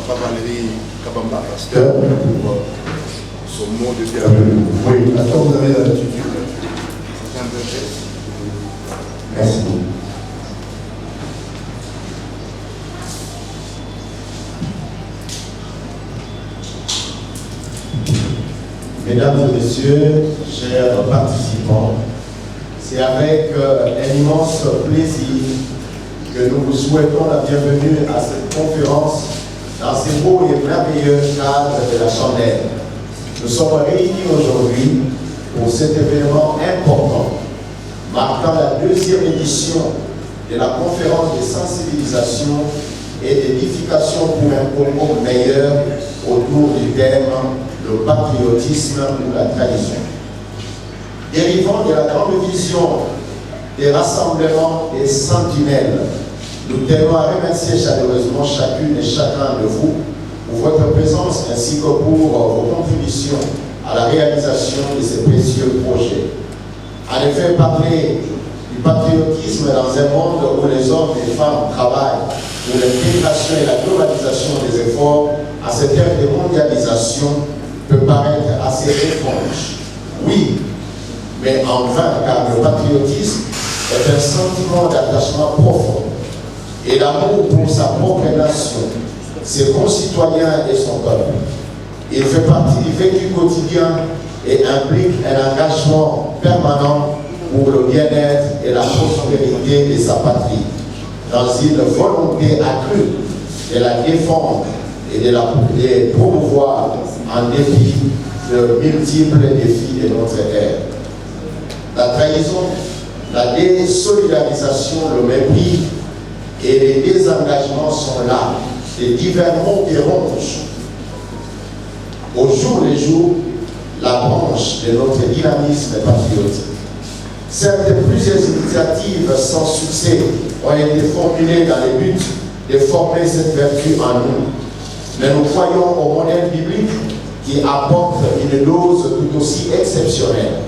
Papa Valérie Kabamba, pasteur, pour son mot de thérapie. Oui, pasteur, vous avez l'habitude. Merci beaucoup. Mesdames et messieurs, chers participants, c'est avec un immense plaisir que nous vous souhaitons la bienvenue à cette conférence dans ces beaux et merveilleux cadres de la chandelle. Nous sommes réunis aujourd'hui pour cet événement important, marquant la deuxième édition de la conférence de sensibilisation et d'édification pour un Congo meilleur autour du thème le patriotisme ou la tradition. Dérivant de la grande vision des rassemblements des sentinelles, nous tenons à remercier chaleureusement chacune et chacun de vous pour votre présence ainsi que pour vos contributions à la réalisation de ces précieux projets. En effet, parler du patriotisme dans un monde où les hommes et les femmes travaillent pour l'intégration et la globalisation des efforts à cette ère de mondialisation peut paraître assez étrange. Oui, mais en vain, car le patriotisme est un sentiment d'attachement profond et d'amour pour sa propre nation, ses concitoyens et son peuple. Il fait partie du vécu quotidien et implique un engagement permanent pour le bien-être et la prospérité de sa patrie, dans une volonté accrue de la défendre et de la promouvoir en dépit de multiples défis de notre ère. La trahison, la désolidarisation, le mépris et les désengagements sont là. Les divers mots qui rongent au jour le jour la branche de notre dynamisme patriotique. Certes, plusieurs initiatives sans succès ont été formulées dans le but de former cette vertu en nous. Mais nous croyons au modèle biblique qui apporte une dose tout aussi exceptionnelle.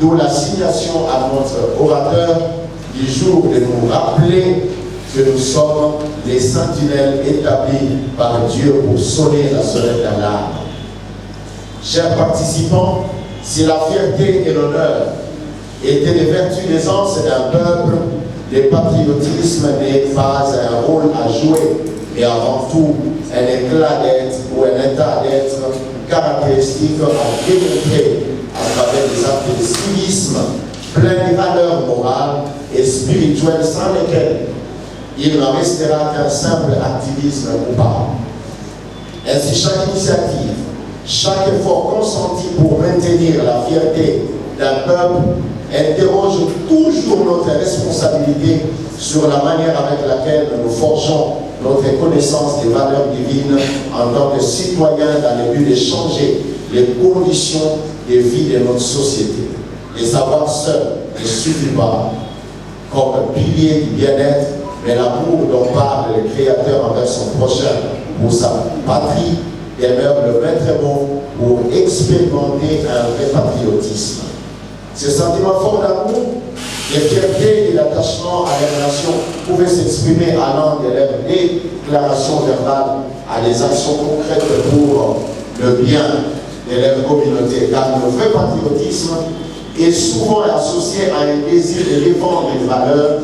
D'où l'assignation à notre orateur du jour de nous rappeler que nous sommes les sentinelles établis par Dieu pour sonner la sonnette d'alarme. Chers participants, si la fierté et l'honneur étaient les vertus d'aisance d'un peuple, le patriotisme n'est pas un rôle à jouer, mais avant tout un éclat d'être ou un état d'être caractéristique à démontrer à travers des actes de civisme pleins de valeurs morales et spirituelles sans lesquelles il n'en restera qu'un simple activisme coupable. Ainsi, chaque initiative, chaque effort consenti pour maintenir la fierté d'un peuple interroge toujours notre responsabilité sur la manière avec laquelle nous forgeons notre connaissance des valeurs divines en tant que citoyens dans le but de changer les conditions de vie de notre société. Les savoirs seuls ne suffisent pas comme pilier du bien-être, mais l'amour dont parle le Créateur envers son prochain pour sa patrie demeure le maître mot pour expérimenter un vrai patriotisme. Ce sentiment fort d'amour, de fierté et d'attachement à la nation pouvaient s'exprimer allant de leurs déclarations verbales à des actions concrètes pour le bien de leur communauté. Car le vrai patriotisme est souvent associé à un désir de défendre les valeurs,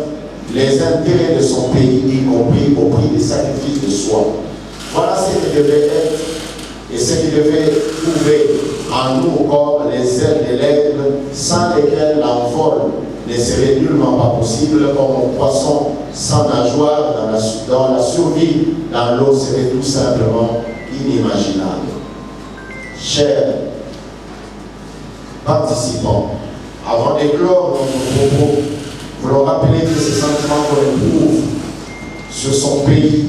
les intérêts de son pays, y compris au prix des sacrifices de soi. Voilà ce qui devait être et ce qui devait trouver en nous comme les ailes de l'aigle, sans lesquelles l'envol ne serait nullement pas possible, comme un poisson sans nageoire dans la survie dans l'eau serait tout simplement inimaginable. Chers participants, avant d'éclore notre propos, voulons rappeler que ces sentiments qu'on éprouve sur son pays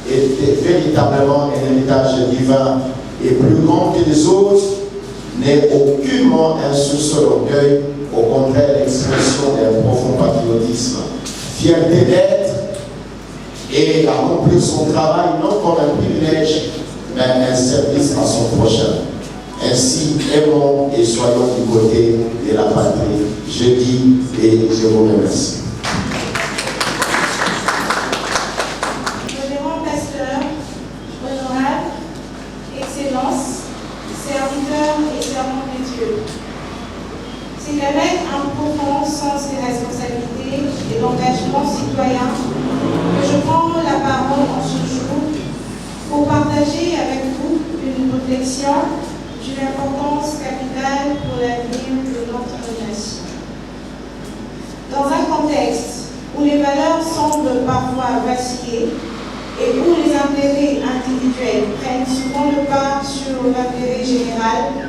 était véritablement un héritage divin et plus grand que les autres, n'est aucunement un sursaut d'orgueil, au contraire l'expression d'un profond patriotisme, fierté d'être et d'accomplir son travail non comme un privilège, mais un service à son prochain. Ainsi, aimons et soyons du côté de la patrie. Je dis et je vous remercie. Révérend pasteur, citoyens que je prends la parole en ce jour pour partager avec vous une réflexion d'une importance capitale pour l'avenir de notre nation. Dans un contexte où les valeurs semblent parfois vaciller et où les intérêts individuels prennent souvent le pas sur l'intérêt général,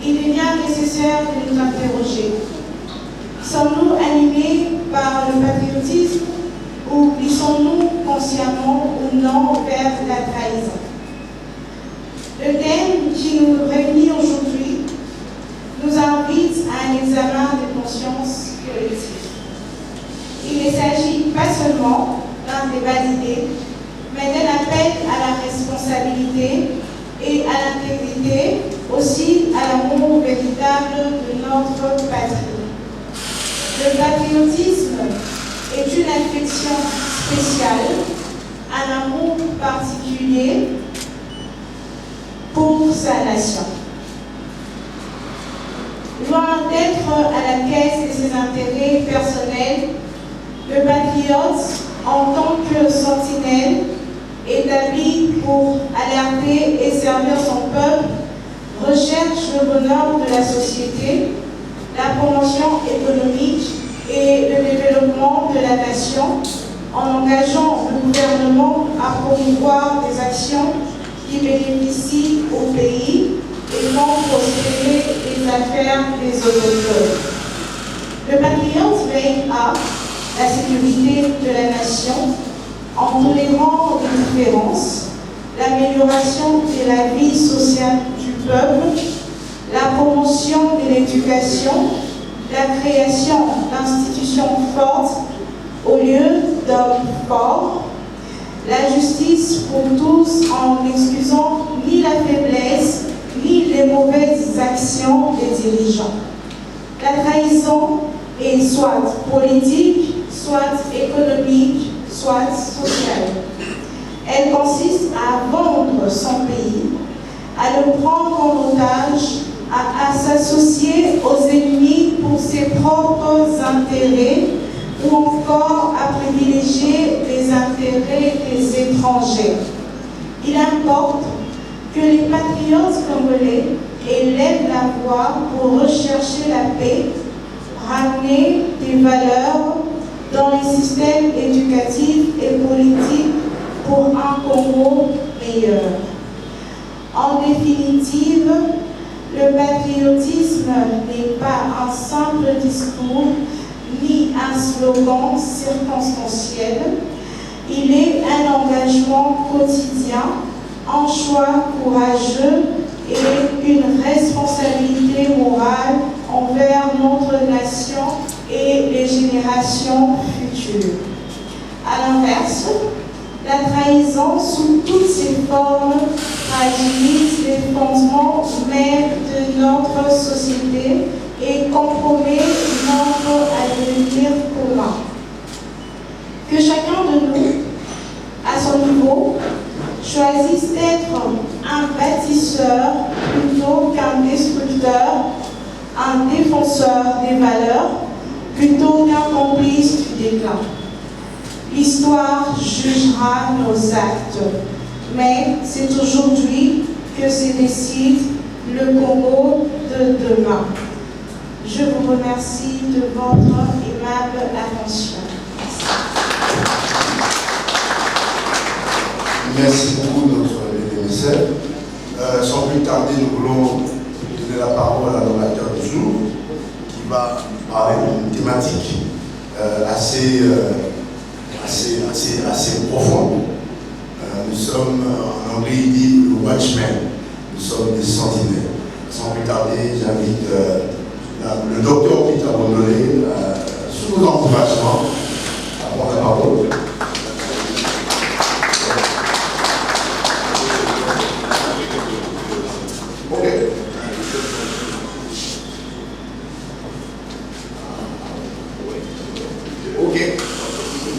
il devient nécessaire de nous interroger. Sommes-nous animés par le patriotisme ou glissons-nous consciemment ou non vers la trahison? Le thème qui nous réunit aujourd'hui nous invite à un examen de conscience collective. Il ne s'agit pas seulement d'un débat d'idées, mais d'un appel à la responsabilité et à l'intégrité, aussi à l'amour véritable de notre patrie. Le patriotisme est une affection spéciale, un amour particulier pour sa nation. Loin d'être à la caisse de ses intérêts personnels, le patriote, en tant que sentinelle, établi pour alerter et servir son peuple, recherche le bonheur de la société, la promotion économique et le développement de la nation, en engageant le gouvernement à promouvoir des actions qui bénéficient au pays et non prospérer les affaires des autochtones. Le patriote veille à la sécurité de la nation en tolérant les différences, l'amélioration de la vie sociale du peuple, la promotion de l'éducation, la création d'institutions fortes au lieu d'hommes forts, la justice pour tous en n'excusant ni la faiblesse ni les mauvaises actions des dirigeants. La trahison est soit politique, soit économique, soit sociale. Elle consiste à vendre son pays, à le prendre en otage, à s'associer aux ennemis pour ses propres intérêts ou encore à privilégier les intérêts des étrangers. Il importe que les patriotes congolais élèvent la voix pour rechercher la paix, ramener des valeurs dans les systèmes éducatifs et politiques pour un Congo meilleur. En définitive, le patriotisme n'est pas un simple discours ni un slogan circonstanciel. Il est un engagement quotidien, un choix courageux et une responsabilité morale envers notre nation et les générations futures. À l'inverse, la trahison sous toutes ses formes fragilise les fondements mêmes de notre société et compromet notre avenir commun. Que chacun de nous, à son niveau, choisisse d'être un bâtisseur plutôt qu'un destructeur, un défenseur des valeurs plutôt qu'un complice du déclin. L'histoire jugera nos actes, mais c'est aujourd'hui que se décide le Congo de demain. Je vous remercie de votre aimable attention. Merci beaucoup, notre émissaire. Sans plus tarder, nous voulons donner la parole à l'orateur du jour qui va parler d'une thématique assez profonde. Nous sommes, en anglais, il dit le watchman. Nous sommes des sentinelles. Sans plus tarder, j'invite le docteur Peter Bondolé, sous vos encouragements, à prendre la parole.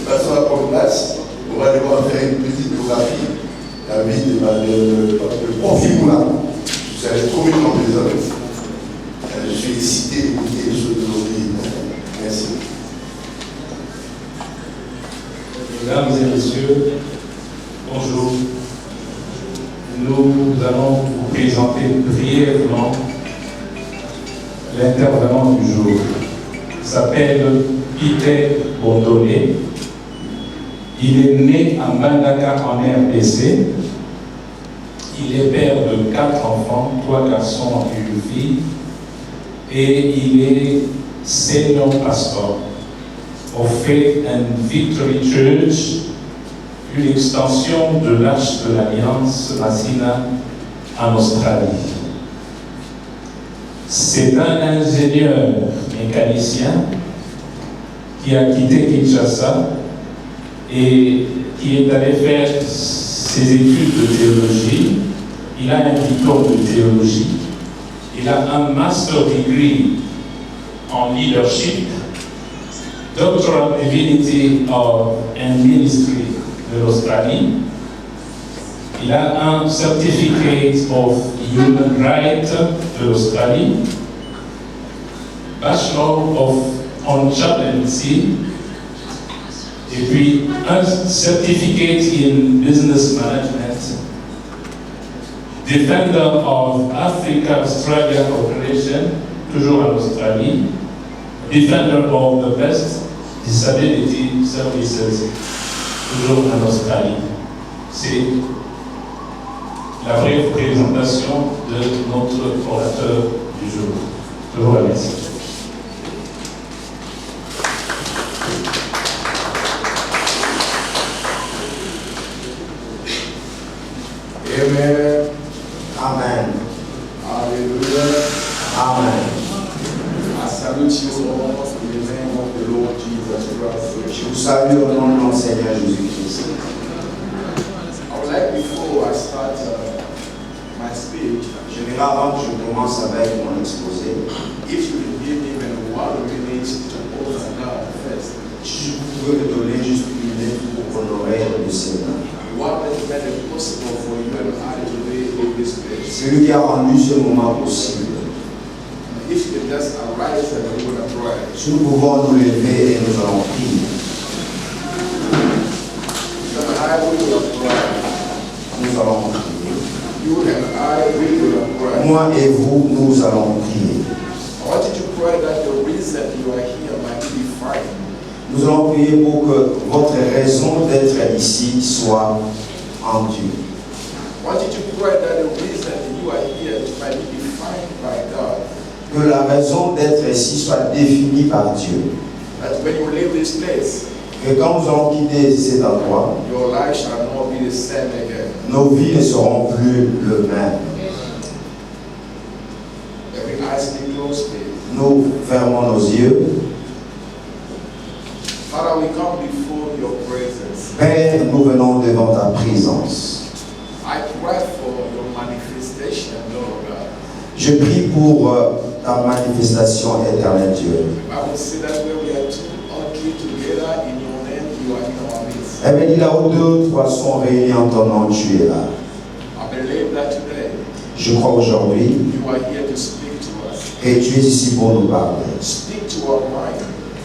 Passons à la première place. On va devoir faire une petite biographie. La vie de Profil Moulin. Vous allez trouver le nom des hommes. Je suis excité d'écouter les choses de nos pays. Merci. Mesdames et messieurs, bonjour. Nous allons vous présenter brièvement l'intervenant du jour. Il s'appelle Peter Bondolé. Il est né à Mbandaka en RDC. Il est père de 4 enfants, 3 garçons et une fille. Et il est senior pastor of Faith and Victory Church, une extension de l'Arche de l'Alliance Massina en Australie. C'est un ingénieur mécanicien qui a quitté Kinshasa et qui est allé faire ses études de théologie. Il a un diplôme de théologie. Il a un master degree en leadership, doctoral divinity and ministry de l'Australie. Il a un certificate of human rights de l'Australie, bachelor on chaplaincy, et puis un certificate in business management, defender of Africa-Australia Cooperation, toujours en Australie, defender of the best disability services, toujours en Australie. C'est la brève présentation de notre orateur du jour. Je vous remercie. Amen. Amen. Hallelujah. Amen. I salute you all in the name of the Lord Jesus Christ. Je vous salue au nom de mon Seigneur Jésus-Christ. I would like, before I start my speech, Je vais avant que je commence avec mon exposé, if you will give me even 1 minute to honor God first. si vous pouvez me donner juste une minute pour honorer le Seigneur. What has made it possible for you and I to be in this place? C'est lui qui a rendu ce moment possible. If you can just arise and we're going to pray. Si nous pouvons nous lever et nous allons prier. And I will pray. Nous allons prier. You and I will pray. Moi et vous, nous allons prier. I want you to pray that the reason you are here might be fine. Nous allons prier pour que votre raison d'être ici soit en Dieu. I want you to pray that the reason you are here might be defined by God. Que la raison d'être ici soit définie par Dieu. That when you leave this place, Que quand nous allons quitter cet endroit, your life shall not be the same again. nos vies ne seront plus le même. Every eyes be closed, please. Nous fermons nos yeux. Father, we come before your presence. Père, nous venons devant ta présence. I pray for your manifestation, Lord God. Je prie pour ta manifestation éternelle, Dieu. I will see that where we are two or three together in your name, you are in our midst. Eh bien, dit là où 2 ou 3 sont réunis en ton nom, tu es là. I believe that today Je crois aujourd'hui you are here to speak to us. que tu es ici pour nous parler. Speak to our mind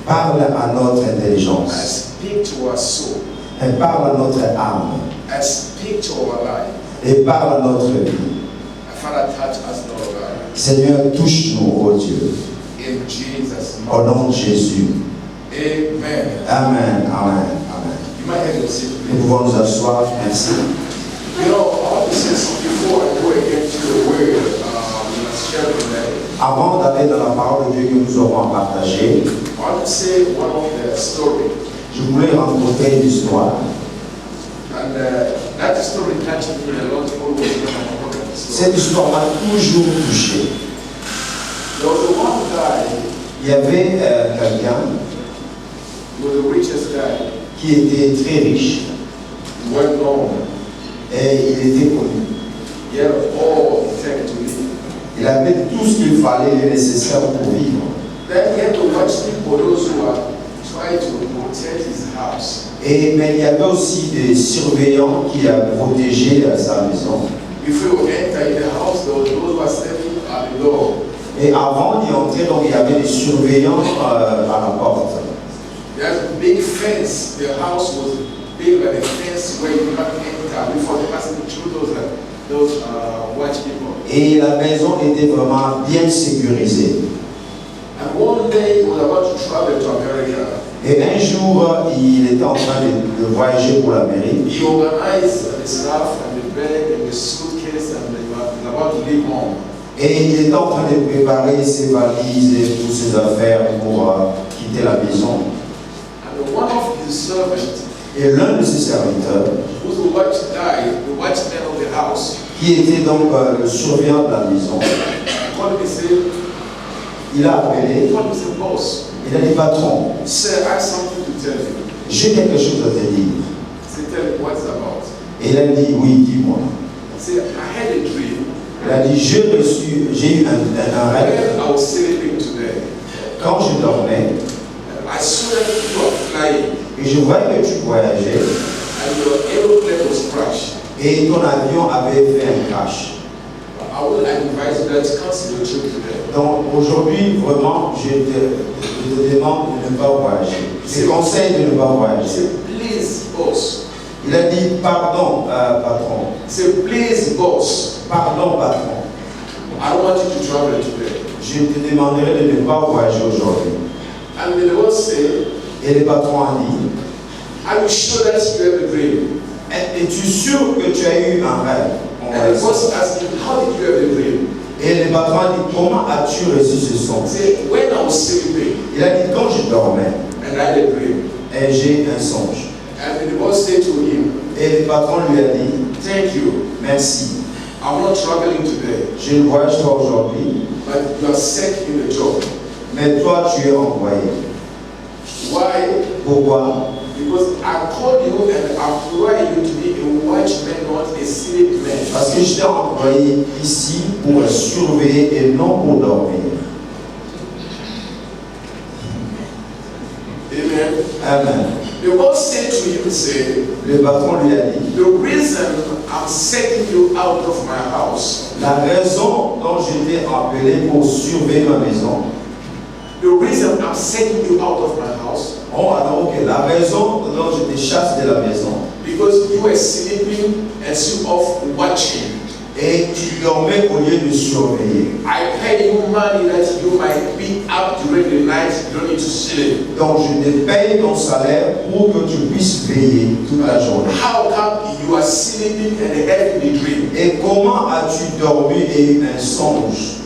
Parle à notre and intelligence. speak to our soul Et parle à notre âme. and speak to our life. Et parle à notre vie. And Father, touch us, Lord God. Seigneur, touche-nous, oh Dieu. In Jesus' Au name. nom de Jésus. Amen. Amen, amen, amen. You might have your seat, Nous please. pouvons nous asseoir. Merci. You know, I want to say something before I go against the word we are sharing today. Avant d'aller dans la parole de Dieu que nous aurons à partager, I want to say one of the story. je voulais raconter une histoire. And that story touched me a lot always when I'm talking about the story. Cette histoire m'a toujours touché. There was one guy, Il y avait quelqu'un he was the richest guy, qui était très riche well known. et il était connu. He had all he take to live. Il avait tout ce qu'il fallait, le nécessaire pour vivre. Then he had to watch people, those who are trying to protect his house. Mais il y avait aussi des surveillants qui protégeaient sa maison. If you enter in the house, those who are standing at the door. Et avant d'y entrer, donc, il y avait des surveillants à la porte. There's a big fence. The house was big built like a fence where you can't enter before they pass through those white people. Et la maison était vraiment bien sécurisée. And one day he was about to travel to America. Et un jour, il était en train de voyager pour l'Amérique. He organized the stuff and the bag and the suitcase and he was about to leave home. Et il était en train de préparer ses valises et toutes ses affaires pour quitter la maison. And one of his servants, Et l'un de ses serviteurs, who's the watchman of the house, qui était donc le surveillant de la maison, called me and said, il a appelé, boss, il a dit patron, sir, I have something to tell you. j'ai quelque chose à te dire. He said, tell me what's about. Et il a dit oui, dis-moi. He said, I had a dream. Il a dit j'ai eu un rêve. When I was sleeping today, Quand je dormais, I saw that you were flying et je voyais que tu voyageais, and your aeroplane was crashed. et ton avion avait fait un crash. I would advise you that cancel your trip today. Donc aujourd'hui, vraiment, je te demande de ne pas voyager. Je te conseille de ne pas He voyager. said, please, boss. Il a dit pardon, patron. He said, please, boss. Pardon, patron. I don't want you to travel today. Je te demanderai de ne pas voyager aujourd'hui. And the boss said, Et le patron a dit, are you sure that you have a dream? es-tu sûr que tu as eu un rêve? And the boss asked him, how did you have a dream? Et le patron a dit, comment as-tu reçu ce son? He said, when I was sleeping Il a dit, quand je dormais, and I had a dream. et j'ai un songe. And the boss said to him, Et le patron lui a dit, thank you. merci. I'm not traveling today, Je ne voyage pas aujourd'hui, but you are set in a job. mais toi tu es envoyé. Why? Pourquoi? Because I called you and employed you to be a watchman, not a sleep man. Parce que je t'ai envoyé ici pour surveiller et non pour dormir. Amen. Amen. The boss said to him, say, Le patron lui a dit, the reason I'm setting you out of my house, la raison dont je t'ai appelé pour surveiller ma maison. the reason I'm setting you out of my house, Oh, alors ok, la raison dont je te chasse de la maison. because you were sleeping and you off watching. Et tu dormais au lieu de surveiller. I pay you money that you might be up during the night, you don't need to sleep. Donc je te paye ton salaire pour que tu puisses veiller toute la journée. How come you are sleeping and having a dream? Et comment as-tu dormi et eu un songe?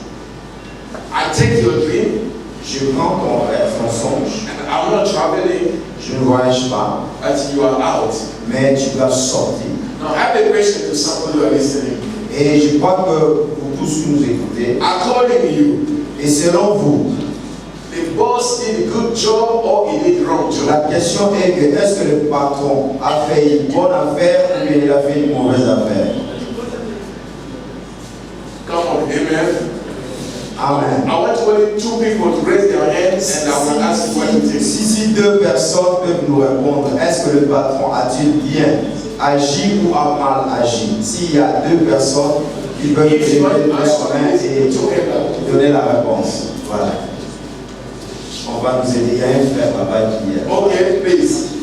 I take your dream Je prends ton rêve, ton songe. and I'm not traveling, Je ne voyage pas, but you are out. mais tu vas sortir. Now I have a question to somebody who are listening. Et je crois que pour tous qui nous écoutez, According to you, et selon vous, the boss did a good job or he did wrong job? la question est que est-ce que le patron a fait une bonne affaire ou bien il a fait une mauvaise affaire? Come on, amen. Amen. I want only two people to raise their hands and I will ask you what you think. Si deux personnes peuvent nous répondre, est-ce que le patron a-t-il bien agi ou a mal agi? S'il y a deux personnes qui peuvent If you want lever to leur answer, main please et put your hand up. donner la réponse. Voilà. On va nous aider. Il y a un frère là-bas qui est. Okay, please.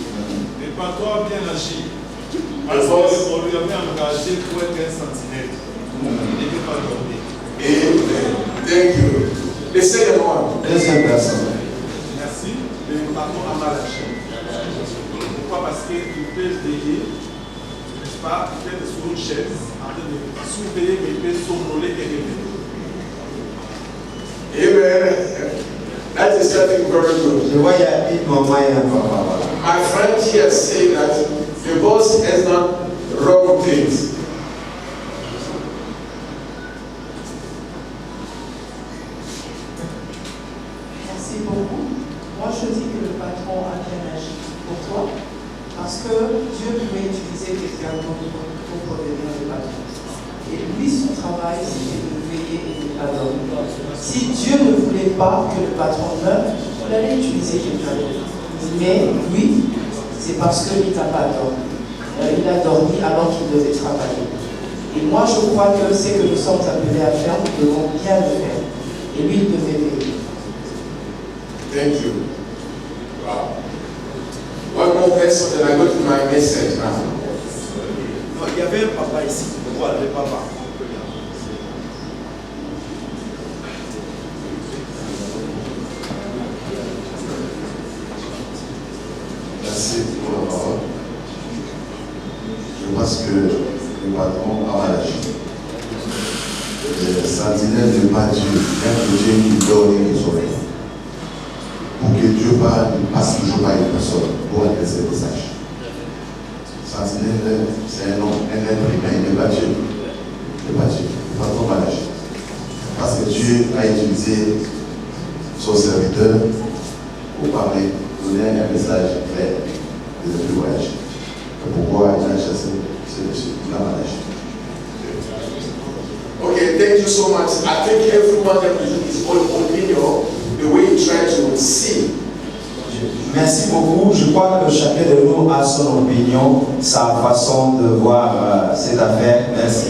Le patron a bien agi. Le Parce boss. qu'on lui avait engagé pour être un sentinelle. Il n'était pas dormi. Amen. Thank you. The second one. Deuxième personne. Merci. Le patron a mal agi. Pourquoi? Parce qu'il peut veiller, n'est-ce pas, peut-être sur une chaise, en train de surveiller, mais il peut somnoler et rêver. Amen. That is something very good. Je vois, il y a une maman et un papa. Voilà. My friend here said that the boss has done wrong things. Merci beaucoup. Moi, je dis que le patron a bien agi. Pourquoi? Parce que Dieu pouvait utiliser quelqu'un d'autre pour devenir le patron. Et lui, son travail, c'était de veiller et de ne pas dormir. Si Dieu ne voulait pas que le patron meure, il allait utiliser quelqu'un d'autre. Mais lui, c'est parce qu'il n'a pas dormi. Il a dormi alors qu'il devait travailler. Et moi, je crois que ce que nous sommes appelés à faire, nous devons bien le faire. Et lui, il devait veiller. Thank you. Wow. One more more person, then I go to my message now. Non, il y avait un papa ici. Voilà, le papa. Merci pour la parole. Je pense que le patron a mal agi. Sentinelle n'est pas Dieu, même que Dieu qui donne et qui sauve. Pour que Dieu parle, il passe toujours par une personne pour adresser le message. Sentinelle, c'est un homme, un être humain, il n'est pas Dieu. Il n'est pas Dieu. Le patron a mal agi. Parce que Dieu a utilisé son serviteur pour parler, donner un message clair de ne plus voyager. Pourquoi il a chassé ce monsieur? Il a mal agi. Okay, thank you so much. I think everyone has his own opinion, the way he tried to see. Merci beaucoup. Je crois que chacun de nous a son opinion, sa façon de voir cette affaire. Merci.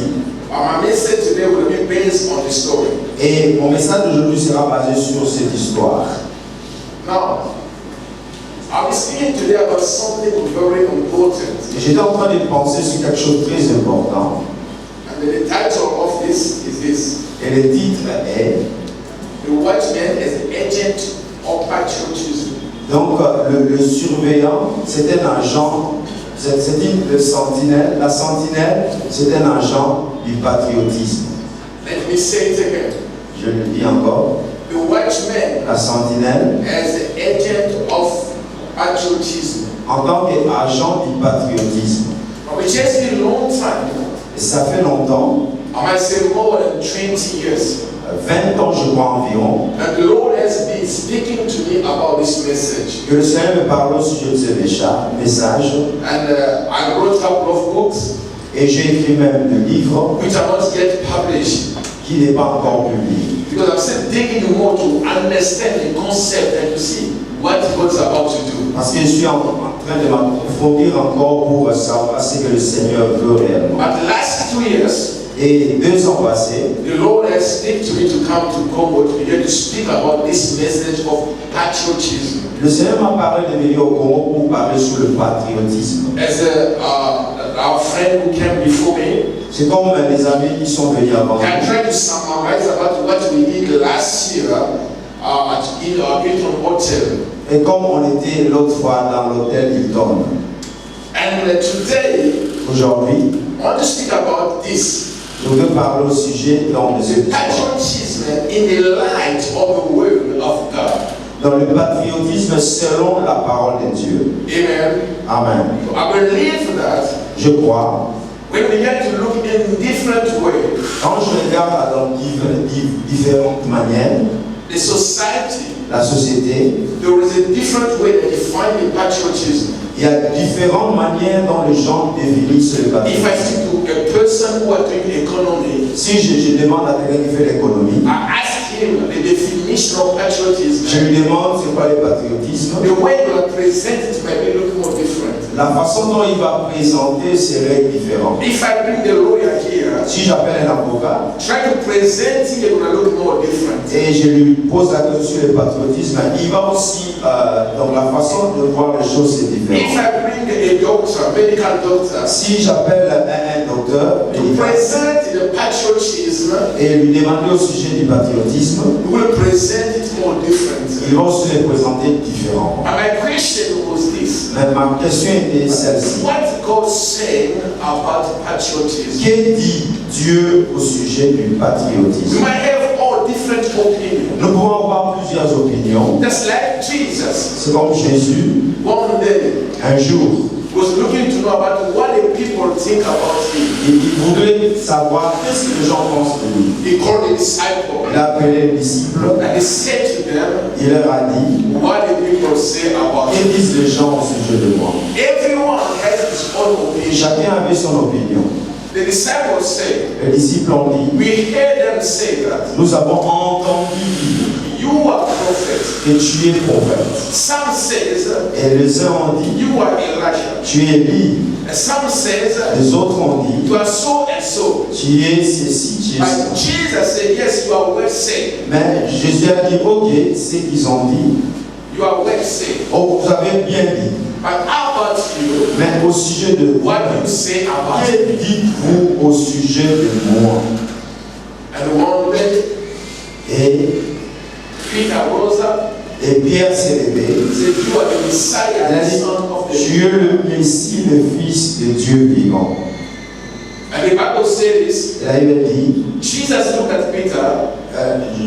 My message today will be based on the story. Et mon message d'aujourd'hui sera basé sur cette histoire. Now, I'll be speaking today about something very important. J'étais en train de penser sur quelque chose de très important. And the title of this is this. Et le titre est The watchman is agent of patriotism. donc le surveillant, c'est un agent, c'est le sentinelle. La sentinelle, c'est un agent du patriotisme. Let me say it again. Je le dis encore. The watchman La sentinelle, as the agent of patriotism. en tant qu'agent du patriotisme. But it has been a long time. Et ça fait longtemps, I might say more than 20 years. 20 ans je crois environ, And the Lord has been speaking to me about this message. que le Seigneur me parle au sujet de ce message. And I wrote a couple of books Et j'ai écrit même des livres which are not yet published. qui n'est pas encore publié. Because I'm still digging more to understand the concept and to see what God's about to do. Parce que je suis en train de m'approfondir encore pour savoir ce que le Seigneur veut réellement. But the last 2 years, Et 2 ans passés, the Lord has spoken to me to come to Congo to begin to speak about this message of patriotism. le Seigneur m'a parlé de venir au Congo pour parler sur le patriotisme. As our friend who came before me, C'est comme les amis qui sont venus avant I nous. tried to summarize about what we did last year at Hilton Hotel. Et comme on était l'autre fois dans l'hôtel Hilton, And today, aujourd'hui, I want to speak about this. je voudrais parler au sujet donc, de ce Patriotism in the light of the word of God. dans le patriotisme selon la parole de Dieu. Amen. Amen. I believe that Je crois, when we get to look in different ways, quand je regarde dans différentes manières, the society, la société, there is a different way that define the patriotism. il y a différentes manières dont les gens définissent le If I patriotisme. speak to a person who are doing economy, Si je demande à quelqu'un qui fait l'économie, I ask him the definition of je patriotism. lui demande c'est quoi le patriotisme, The way you are presented might be looking more different. la façon dont il va présenter serait différente. If I bring the lawyer here, Si j'appelle un avocat try to present it, it will look more different. et je lui pose la question sur le patriotisme, il va aussi, donc la façon de voir les choses c'est différent. If I bring a doctor, medical doctor, Si j'appelle un docteur to present the patriotism, et lui demander au sujet du patriotisme, we will present it more different. il va aussi le présenter différemment. And my question was this: Mais ma question était celle-ci. what God saying about patriotism? Que dit Dieu au sujet du We patriotisme? might have all different opinions. Nous pouvons avoir plusieurs opinions. Just like Jesus, C'est comme Jésus, one day un jour, was looking to know about what the people think about him. il voudrait savoir qu'est-ce que les gens pensent de lui. He called the disciples Il a appelé les disciples, and he said to them, il leur a dit, what the people say about que him. disent les gens au sujet de moi? Everyone has his own opinion. Chacun avait son opinion. The disciples say, Les disciples ont dit, we heard them say that nous avons entendu dire you are prophets. que tu es prophète. Some says Et les uns ont dit, you are Elijah. tu es Élie. And some says Les autres ont dit, you are so and so. tu es ceci, tu es But cela. Jesus said, yes, you are well said. Mais Jésus a dit, ok, ce qu'ils ont dit, You are well said. oh, vous avez bien dit. But how about you? Mais au sujet de vous, What do you say about it? que dites-vous au sujet de moi? And one day, Et Peter rose up. Pierre s'est levé. He said, "You are the Messiah, Il a the dit, Son of the tu es le Messie, le Fils de Dieu vivant. And the Bible says, Et là, il a dit, Jesus looked at Peter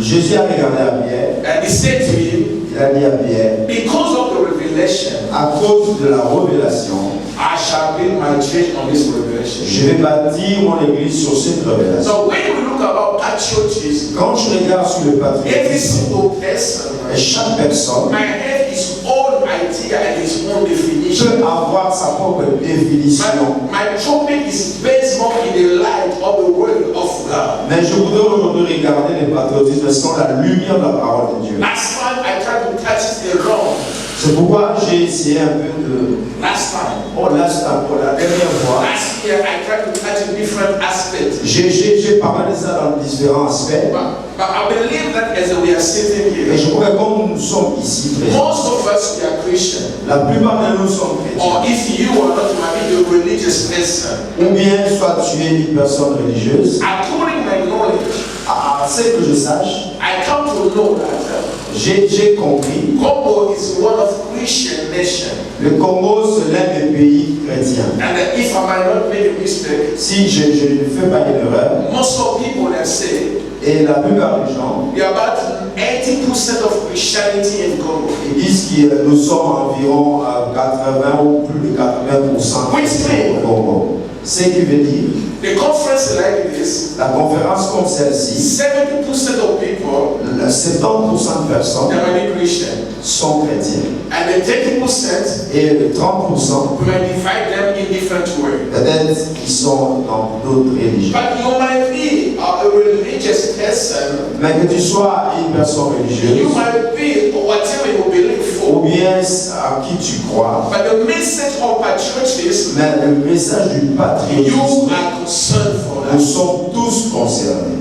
Jésus a regardé à Pierre. and he said to him, Il a dit à Pierre, because of the revelation, à cause de la révélation, I shall build my church on this revelation. je vais bâtir mon église sur cette révélation. So when we look about patriotism, Quand je regarde sur le every patriotisme, single person et chaque personne might have his own idea and his own definition. peut avoir sa propre définition. My topic is based more in the light of the word of God. Mais je voudrais aujourd'hui regarder le patriotisme sans la lumière de la parole de Dieu. Last time I tried to touch it alone. C'est pourquoi j'ai essayé un peu de... Last time. Oh, là, c'est pour la dernière fois. Last year I tried to touch in different aspects. J'ai parlé de ça dans différents aspects. But I believe that as we are sitting Et here, je crois que comme nous sommes ici présents, most of us we are Christian. la plupart de nous sommes Or chrétiens. if you are not, you might be a religious person. Ou bien soit tu es une personne religieuse. According to my knowledge, À ce que je sache, I come to know that j'ai compris. Congo is one of Christian nation. Le Congo, c'est l'un des pays chrétiens. And that if I might not make a mistake, Si je ne fais pas une erreur, most of people that say et la plupart des gens, there are about 80% of Christianity in Congo. ils disent que nous sommes environ à 80 ou plus de 80% au Congo. Ce qui veut dire, The conference like this, la conférence comme celle-ci, 70% of people 70% de personnes they might be Christian. sont chrétiens. And the 30%, Et le 30%, we might divide them in different ways. peut-être qu'ils sont dans d'autres religions. But you might be a religious person. Mais que tu sois une personne religieuse, You might be whatever you believe ou for. bien à qui tu crois, But the message of patriotism, mais le message du you patriotisme, are concerned for nous that. sommes tous concernés.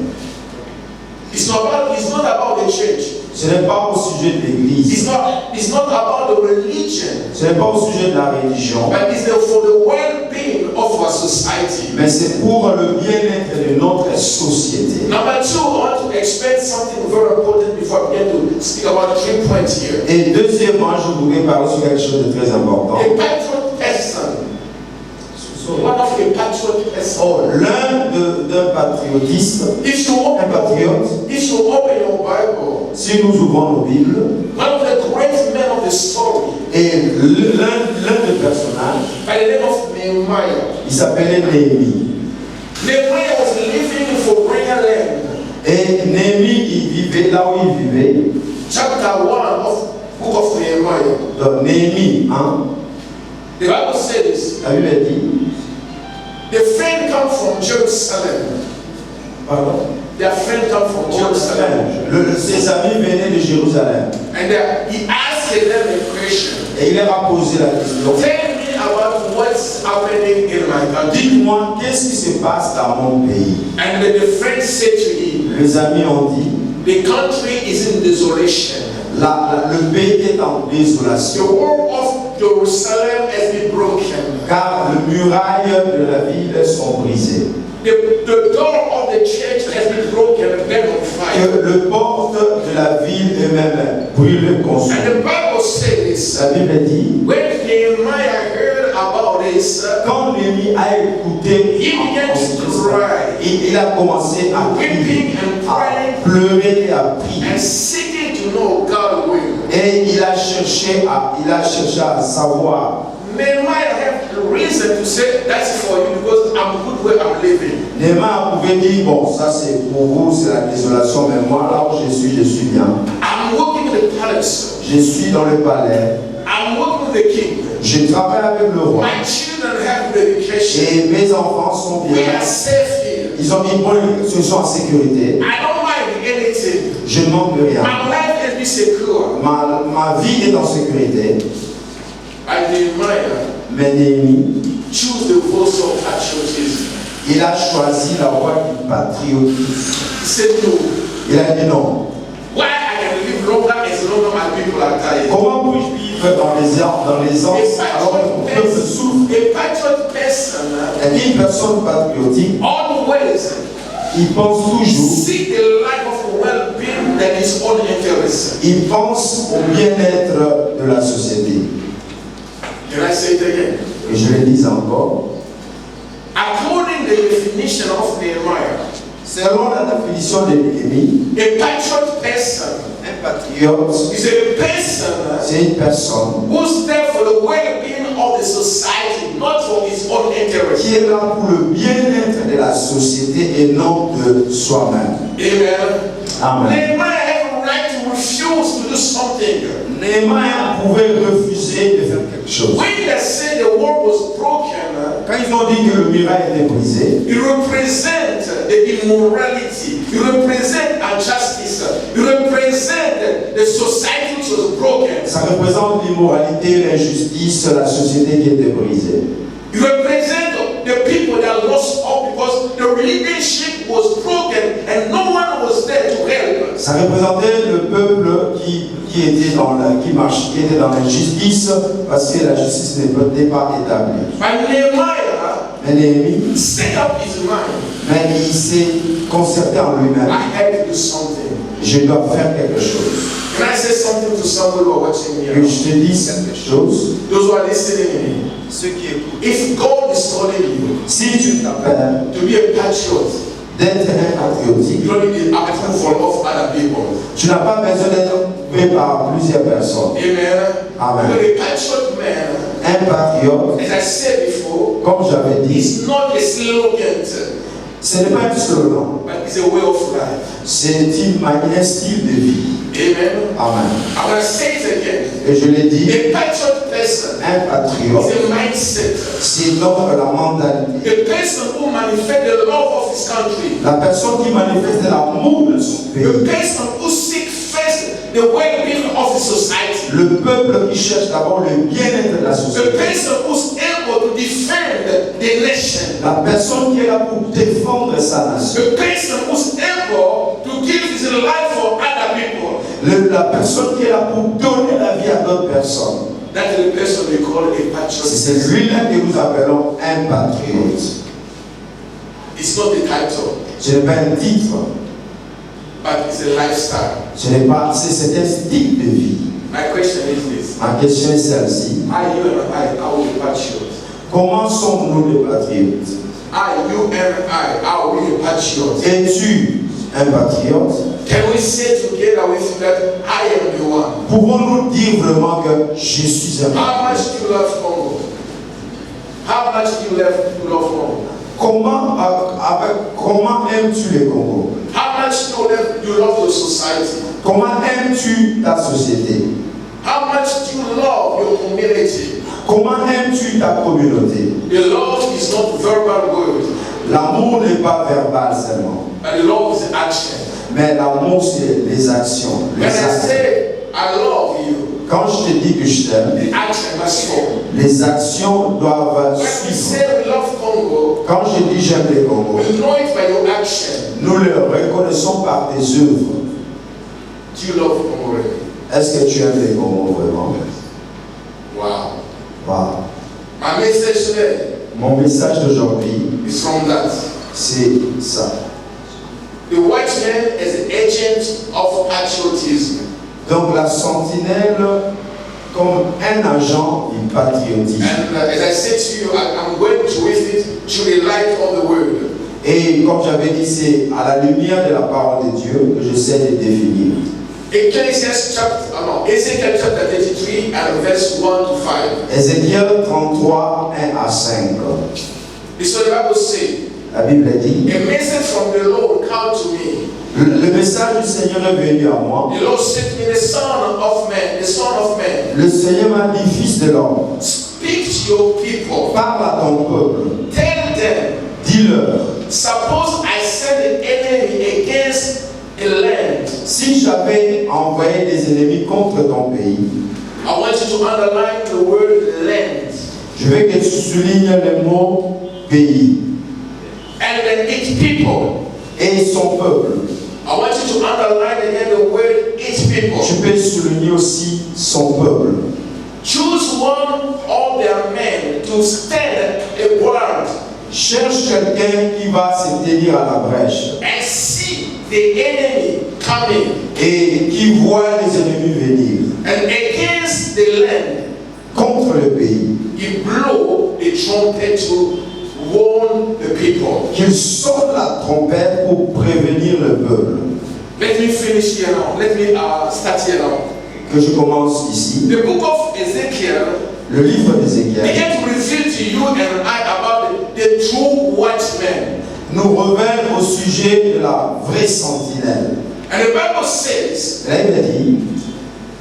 It's not about the church. Ce n'est pas au sujet de l'église, It's not about the religion. ce n'est pas au sujet de la religion, But it's for the well-being of our society. mais c'est pour le bien-être de notre société. Number two, I want to explain something very important before I begin to speak about 3 points here. Et deuxièmement, je voudrais parler sur quelque chose de très important. A patriot person. One of the patriot person. Oh, l'un d'un patriotiste, If you un open patriote, your Bible, si nous ouvrons nos Bibles, one of the great men of the story, et l'un des personnages, by the name of Nehemiah. il s'appelait Néhémie. Nehemiah was living for prayer land. Et Néhémie, il vivait là où il vivait, Chapter 1 of book of Nehemiah. dans Néhémie 1, The Bible says, la Bible dit, the friend come from Jerusalem. pardon, Their friend come from Jerusalem. ses amis venaient de Jérusalem. And he asked them a question. Et il leur a posé la question. Tell me about what's happening in my country. Dites-moi, qu'est-ce qui se passe dans mon pays? And the friend said to him, Les amis ont dit, the country is in desolation. le pays est en The désolation. wall of Jerusalem has been broken. Car les murailles de la ville sont brisées. The door of the church has been broken and burned on fire. Que le porte de la ville est même brûlé, consumé. And the Bible says, La Bible dit, when Nehemiah heard about this, quand Néhémie a écouté, he began to cry il a commencé à weeping crier, and à crying pleurer et à prier. and seeking to know God's will. Et il a cherché à savoir. Nehemiah had the reason to say that's for you because I'm good where I'm living. Néhémie pouvait dire, bon, ça c'est pour vous, c'est la désolation, mais moi là où je suis bien. I'm working in the palace. Je suis dans le palais. I'm working with the king. Je travaille avec le roi. My children have good education. Et mes enfants sont We bien. are safe here. Ils ont une bonne éducation en sécurité. I don't mind anything. Je ne manque de rien. My life has been secure. Ma vie est en sécurité. And Nehemiah Mais Néhémie, choose the voice of patriotism. il a choisi la voie du patriotisme. He said no. Il a dit non. Why I can live longer as long as my people are tired. Comment puis-je vivre dans les ans, alors que ton peuple souffre. A patriot person Et une personne patriotique, always il pense toujours, seek the life of well-being than his own interest. il pense au bien-être de la société. Can I say it again? Et je le dis encore, According to the definition of Nehemiah, selon la définition de Néhémie, a patriot person un patriote, is a person c'est une personne who's there for the well-being of the society, not for his own interest. qui est là pour le bien-être de la société et non de soi-même. Amen. Amen. Nehemiah had a right to refuse to do something. Néhémie pouvait refuser de faire quelque chose. When they said the wall was broken, Quand ils ont dit que le miracle était brisé, it represents the immorality, it represents injustice, it represents the society which was broken. ça représente l'immoralité, l'injustice, la société qui était brisée. It represents the people that lost hope because the relationship was broken and no one was there to help. Ça représentait le peuple qui était dans l'injustice parce que la justice n'était pas établie. But Nehemiah Mais Néhémie, set up his mind. mais il s'est concerté en lui-même. I had to do something. Je dois faire quelque chose. Can I say something to somebody who are watching Que me? je te dise quelque chose. Those who are listening, Ceux qui écoutent. if God is calling you Si tu t'appelles to be a patriot, d'être un patriotique, you don't need the approval of other people. tu n'as pas besoin d'être approuvé par plusieurs personnes. Amen. Amen. Because a patriot man, Un patriote, as I said before, comme j'avais dit, is not a slogan, ce n'est pas un slogan, but it's a way of life. c'est un style de vie. Amen. Amen. I'm going to say it again. Et je l'ai dit, A patriot person un patriote, is a mindset. c'est donc la mentalité. A person who manifests the love of his country. La personne qui manifeste l'amour de son A pays. person who seeks first the well-being of the society. Le peuple qui cherche d'abord le bien-être de la A société. person who's able to defend the nation. La personne qui est là pour défendre sa nation. A person who's able to give his life for other people. La personne qui est là pour donner la vie à d'autres personnes. That is the person we call a patriot. C'est celui-là que nous appelons un patriote. It's not a title, Ce n'est pas un titre. but it's a lifestyle. C'est un style de vie. My question is this. Ma question est celle-ci. Are you and I, are we a patriot? Comment sommes-nous les patriotes? Are you and I, are we a patriot? Es-tu un patriote? Can we say together with you that I am the one? Pouvons-nous dire vraiment que je suis un How much patriote? do you love Congo? How much do you love Congo? Comment aimes-tu le Congo? How much do you love your society? Comment aimes-tu ta société? How much do you love your community? Comment aimes-tu ta communauté? The love is not verbal word, L'amour n'est pas verbal seulement, but the love is action. mais l'amour c'est les actions. When I say I love you, Quand je te dis que je t'aime, the action must follow. les actions doivent When we suivre. say we love Congo, Quand je dis j'aime le Congo, we know it by your action. nous le reconnaissons par tes œuvres. Do you love Congo really? Est-ce que tu aimes le Congo vraiment? Wow. Wow. My message today Mon message d'aujourd'hui, is from that. c'est ça. The watchman is an agent of patriotism. Donc la sentinelle comme un agent du patriotisme. And as I said to you, I'm going to with it to the light of the word. Et comme j'avais dit, c'est à la lumière de la parole de Dieu que j'essaie de définir. Ezekiel chapter 33 and verse 1 to 5. Ézéchiel 33, 1 à 5. This is what the Bible says. La Bible dit, A message from the Lord came to me. le message du Seigneur est venu à moi. The Lord said to me, the Son of Man, Le Seigneur m'a dit, fils de l'homme, speak to your people. parle à ton peuple, Tell them, dis-leur, suppose I send an enemy against a land. si j'avais envoyé des ennemis contre ton pays, I want you to underline the word land. je veux que tu soulignes le mot pays And then its people. et son peuple. I want you to underline again the word its people. Tu peux souligner aussi son peuple. choose one of their men to stand a guard Cherche quelqu'un qui va se tenir à la brèche and see the enemy coming et qui voit les ennemis venir and against the land. contre le pays. He blow the trumpet to warn the people. Qu'il sonne la trompette pour prévenir le peuple. Let me finish here now. Let me start here now. Que je commence ici. The book of Ezekiel Le livre d'Ézéchiel began to reveal to you and I about the true watchman. nous révèle au sujet de la vraie sentinelle. And the Bible says, La Bible dit,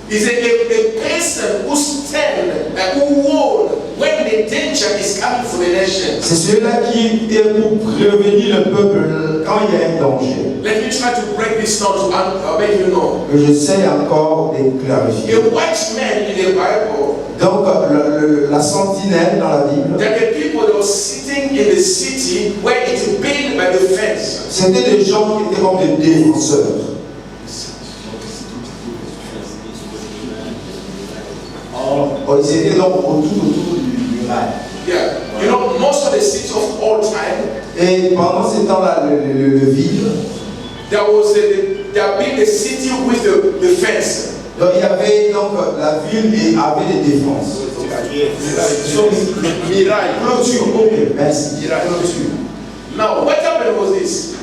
is a person who stand and who warn when the danger is coming for the nation. c'est celui-là qui est pour prévenir le peuple quand il y a un danger. Let me try to break this down to make you know. Que j'essaie encore de clarifier. A watchman in the Bible, Donc, la sentinelle dans la Bible, that the people that were sitting in the city where it is built by the fence. c'était des gens qui étaient comme des défenseurs. Oh, ils étaient donc autour du muraille. Yeah, you know, most of the cities of all time, Et pendant ce temps-là, le vide, there had been a city with the fence. donc il y avait donc la ville et avait des défenses. Clôture, ok, merci. Clôture. Now, what happened was this: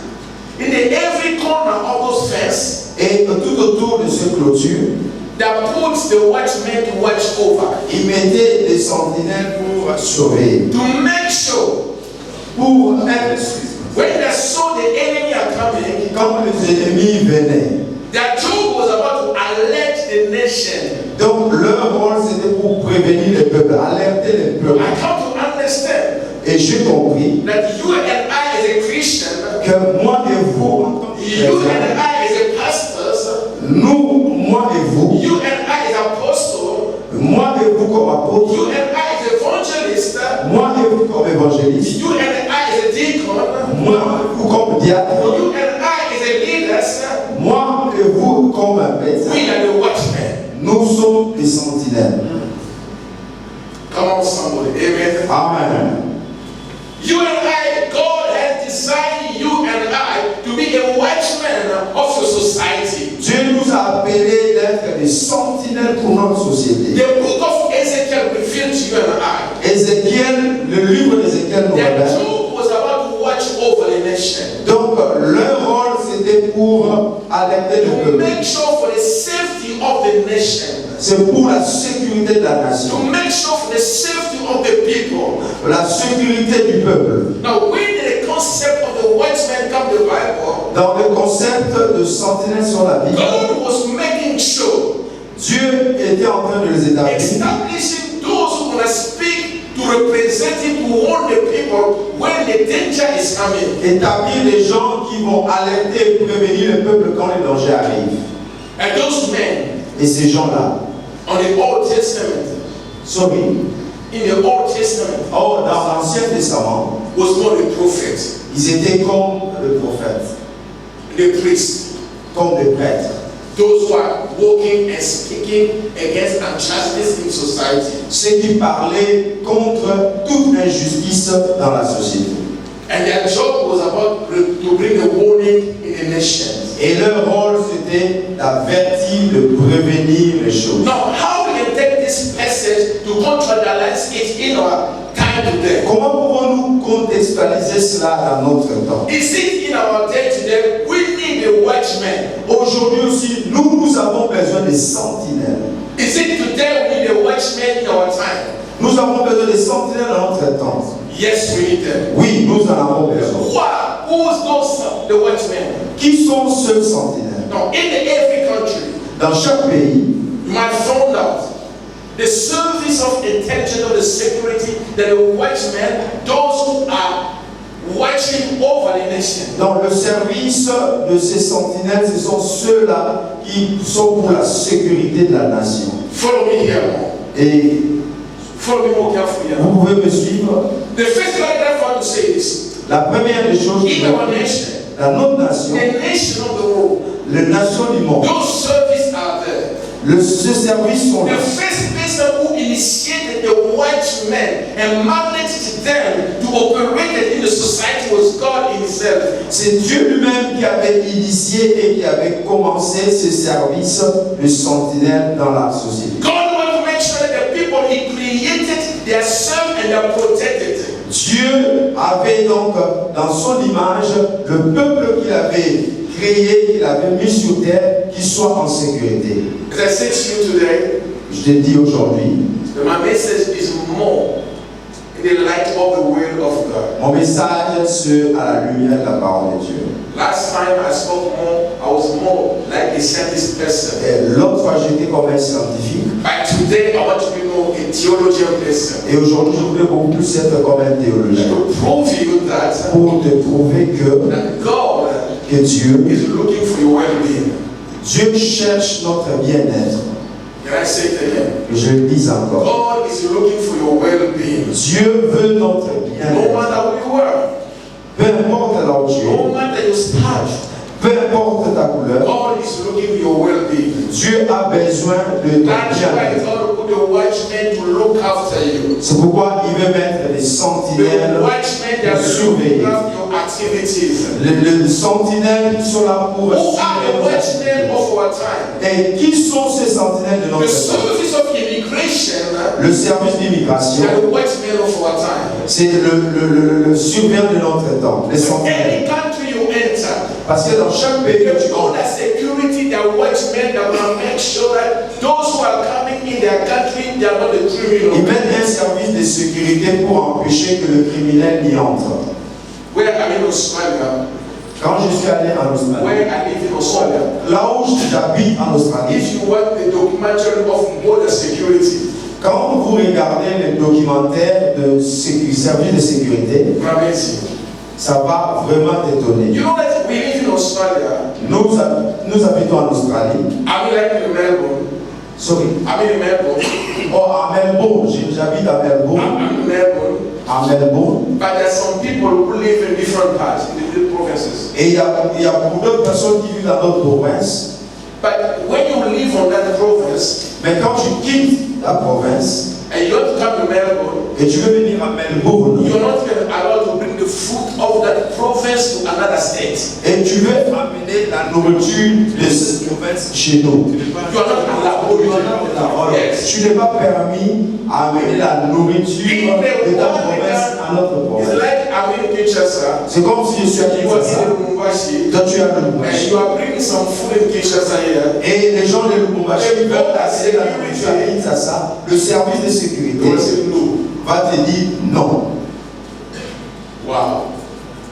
in every corner of those fences, Et tout autour de ces clôtures, they put the watchmen to watch over, ils mettaient des sentinelles pour surveiller. to make sure Pour être when they saw the enemy are coming, quand les ennemis venaient. their job was about to alert the nation. Donc leur rôle c'était pour prévenir les peuples, alerter les peuples. I come to understand Et j'ai compris that you and I, as a Christian, que moi et vous, en tant que you and chrétiens, I, as a pastors, moi et vous, you and I, as apostles, moi et vous comme apôtres, you and I, as evangelists, moi et vous comme évangélistes, you and I, as a deacon, moi et vous comme diacres, you and I, as a leaders, moi et vous comme maîtres, we are the watchmen. nous sommes des sentinelles. Come on, somebody. Amen. Amen. You and I, God has designed you and I to be a watchman of your society. Dieu nous a appelés d'être des sentinelles pour notre société. The book of Ezekiel revealed to you and I Ézéchiel, le livre d'Ézéchiel nous that révèle. Job was about to watch over the nation, Donc leur rôle c'était pour alerter le to peuple. make sure for the safety of the nation, C'est pour la sécurité de la to nation, make sure for the safety of the people. la sécurité du peuple. Now, when the concept of the watchman come to the Bible, Dans le concept de sentinelle sur la Bible, God was making sure, Dieu était en train de les établir, establishing those who will speak to represent him, to warn the people when the danger is coming. établir des gens qui vont alerter et prévenir le peuple quand les dangers arrivent. And those men Et ces gens-là, on the Old Testament, in the Old Testament, dans l'Ancien Testament, was more the prophet, ils étaient comme le prophète, the priest, comme des prêtres. those who are walking and speaking against injustice in society. Ceux qui parlaient contre toute injustice dans la société. And their job was about to bring a warning in the nation. Et leur rôle, c'était d'avertir, de prévenir les choses. Now, how we can take this passage to contextualize it in our time today? Comment pouvons-nous contextualiser cela dans notre temps? Is it in our day today? We need a watchman. Aujourd'hui aussi, nous avons besoin de sentinelles. Is it today we need a watchman in our time? Nous avons besoin de sentinelles dans notre temps. Yes, we need them. Oui, nous en avons besoin. Why? Who's those the watchmen? Qui sont ceux sentinelles? Now, in every country, Dans chaque pays, you might find out the service of intelligence or the security that the watchmen, those who are watching over the nation. dans le service de ces sentinelles, ce sont ceux-là qui sont pour la sécurité de la nation. Follow me here more. Et Follow me more carefully here. vous pouvez me suivre. The first thing I want to say is, La première des choses, in our nation, dans notre nation, the nation of the world, les nations du monde, those service are there. Ce service sont The là. first person who initiated the white men and mandated them to operate in the society was God himself. C'est Dieu lui-même qui avait initié et qui avait commencé ce service de sentinelle dans la société. God wanted to make sure that the people he created, they are served and they are protected. Dieu avait donc dans son image le peuple qu'il avait créé, qu'il avait mis sur terre, qu'il soit en sécurité. As I said to you today, Je te dis aujourd'hui, my message is more in the light of the word of God. mon message c'est à la lumière de la parole de Dieu. Last time I spoke more, I was more like a scientist person. Et l'autre fois j'étais comme un scientifique. But today I want to be more a theologian person. Et aujourd'hui je voudrais beaucoup plus être comme un théologien. To prove you that Pour te prouver God que Dieu is looking for your well-being. Dieu cherche notre bien-être. Can I say it again? Je le dis encore. God is looking for your well-being. Dieu veut notre No bien-être. matter who you are, Peu importe là où tu no es, matter your stature, peu importe ta couleur, God is looking for your well-being. Dieu a besoin de ton That's why bien-être. God put the watchmen to look after you. C'est pourquoi il veut mettre des sentinelles The watchmen that pour look surveiller. after your activities. Les sentinelles qui sont là pour Who are the surveiller. watchmen of our time? Et qui sont ces sentinelles de The notre temps? service of immigration, Le service d'immigration, they are the watchmen of our time. c'est le surveillant de notre temps, les Any sentinelles. country you enter, Parce que dans chaque pays que they tu know entres, that security, the watchmen that will make sure that those who are coming in their country, they are not the ils criminals. mettent un service de sécurité pour empêcher que le criminel y entre. Where I'm in Australia, Quand je suis allé en Australie, where I live in Australia, là où j'habite en Australie, if you want the documentary of border security, quand vous regardez les documentaires de service de sécurité, amazing. ça va vraiment t'étonner. You know that we live in Australia. Nous habitons en Australie. I'm like in Melbourne. Sorry. I'm in Melbourne. Oh, à Melbourne. J'habite à Melbourne. I'm in Melbourne. À Melbourne. But there are some people who live in different parts, in the different provinces. Et il y a beaucoup d'autres personnes qui vivent dans d'autres provinces. But when you live on that province, Mais quand tu quittes la province and you want to come to Melbourne, et tu veux venir à Melbourne you're not even allowed to bring the food of that province to another state. et tu veux amener la nourriture de cette province chez nous, You are not allowed. Yes. tu n'es pas permis à amener la nourriture de ta province à notre It's province. like I'm in Kinshasa. C'est comme si je suis à You are Kinshasa. in Lubumbashi. Toi, tu es à And Lubumbashi. you are bringing some food in Kinshasa here. Et les gens de Lubumbashi veulent passer la nourriture à Kinshasa. Le service de sécurité You will say no. va te dire non. Wow.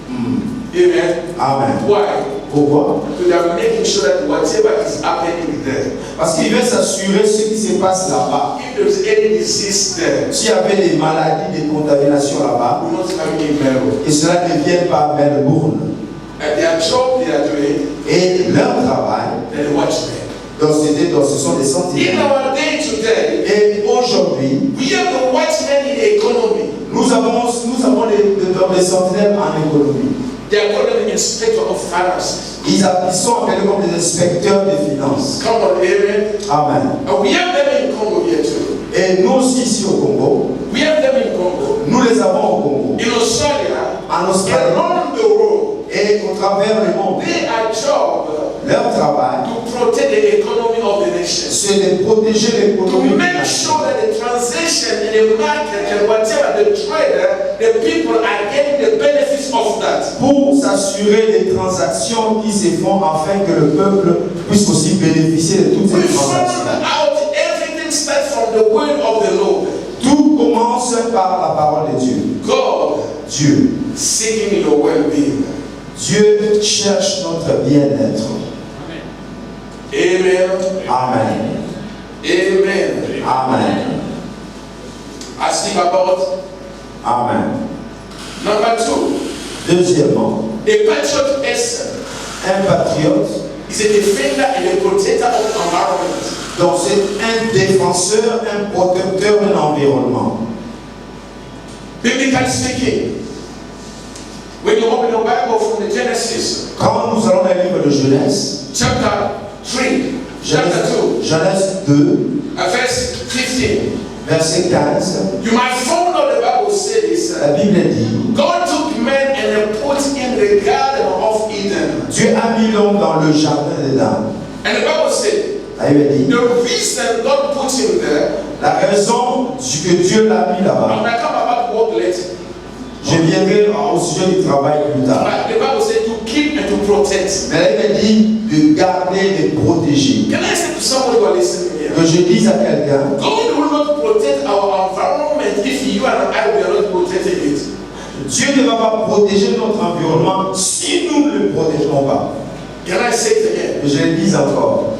Hmm. Amen. Amen. Why? Pourquoi? Because they are making sure that whatever is happening there, Parce qu'il veut s'assurer ce qui se passe là-bas. if there is any disease there, S'il y avait des maladies, des contaminations là-bas, will not come in Melbourne. que cela ne vienne pas à Melbourne. And their job they are doing, Et leur travail, then watchmen. ce sont des In sentinelles. our day today, Et aujourd'hui, we have the watchmen in the economy. nous avons des sentinelles en économie. They are called the inspector of finances. Ils sont appelés comme des inspecteurs des finances. Come on, amen. Amen. And we have them in Congo here too. Et nous aussi ici au Congo, We have them in Congo. nous les avons au Congo, In Australia, en Australie around the world, et au travers le monde. they are job Leur travail, to protect the economy of the nation. c'est de protéger To l'économie du make nation. sure that the transaction in the market and whatever the trader, the people are getting the benefits of that. Pour s'assurer des transactions qui se font afin que le peuple puisse aussi bénéficier de toutes We ces found transactions. out everything starts from the word of the Lord. Tout commence par la parole de Dieu. God Dieu. seeking your well-being. Dieu cherche notre bien-être. Amen. Amen. Amen. Amen. I speak about Amen. number 2. Deuxièmement, A patriot person un patriote, is a defender and a protector of the environment. donc c'est un défenseur, un protecteur de l'environnement. Biblically speaking, when you open the Bible from the Genesis, Quand nous allons dans le livre de Genèse, chapter 3, chapter 2, 2, verse 15. verset 15, You might find out the Bible says, la Bible dit, God took man and put in the garden of Eden. Dieu a mis l'homme dans le jardin d'Éden. And the Bible said, La Bible dit, the reason God put him there, la raison que Dieu l'a mis I'm là-bas. going to come about work later. Je viendrai au sujet du travail plus tard. But the Bible said to keep and to protect. Mais la Bible dit de garder, de protéger. Can I say to somebody who are listening here? Que je dise à quelqu'un, God will not protect our environment if you and I we are not protecting it. Dieu ne va pas protéger notre environnement si nous ne le protégeons pas. Can I say it again? Que je le dise encore.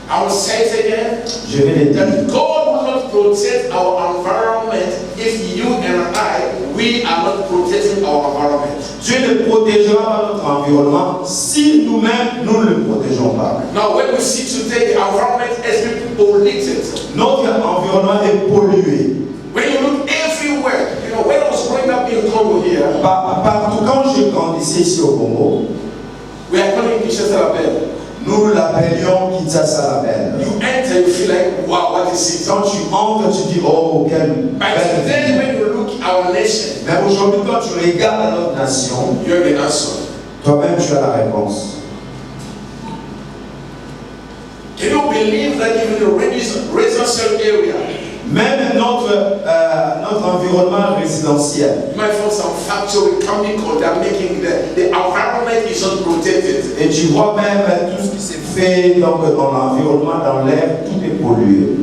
I will say it again. Je vais le dire. That God will not protect our environment if you and I, we are not protecting our environment. Dieu ne protégera pas notre environnement si nous-mêmes nous ne le protégeons pas. Now, when we see today the environment has been polluted. Notre environnement est pollué. When you look everywhere, you know, when I was growing up in Congo here, Partout quand je grandissais ici au Congo, we are calling Kinshasa la Belle. nous l'appelions Kinshasa la Belle. You enter, you feel like, wow, what is it? Quand tu entres, tu dis, oh, quelle But belle then ville. when you look at our nation, Mais aujourd'hui, quand tu regardes notre nation, you have the answer. toi-même tu as la réponse. Can you believe that even the residential area, Même notre environnement résidentiel, you might find some factory chemical that making the environment is not protected. et tu vois même tout ce qui s'est fait dans l'environnement, dans l'air, tout est pollué.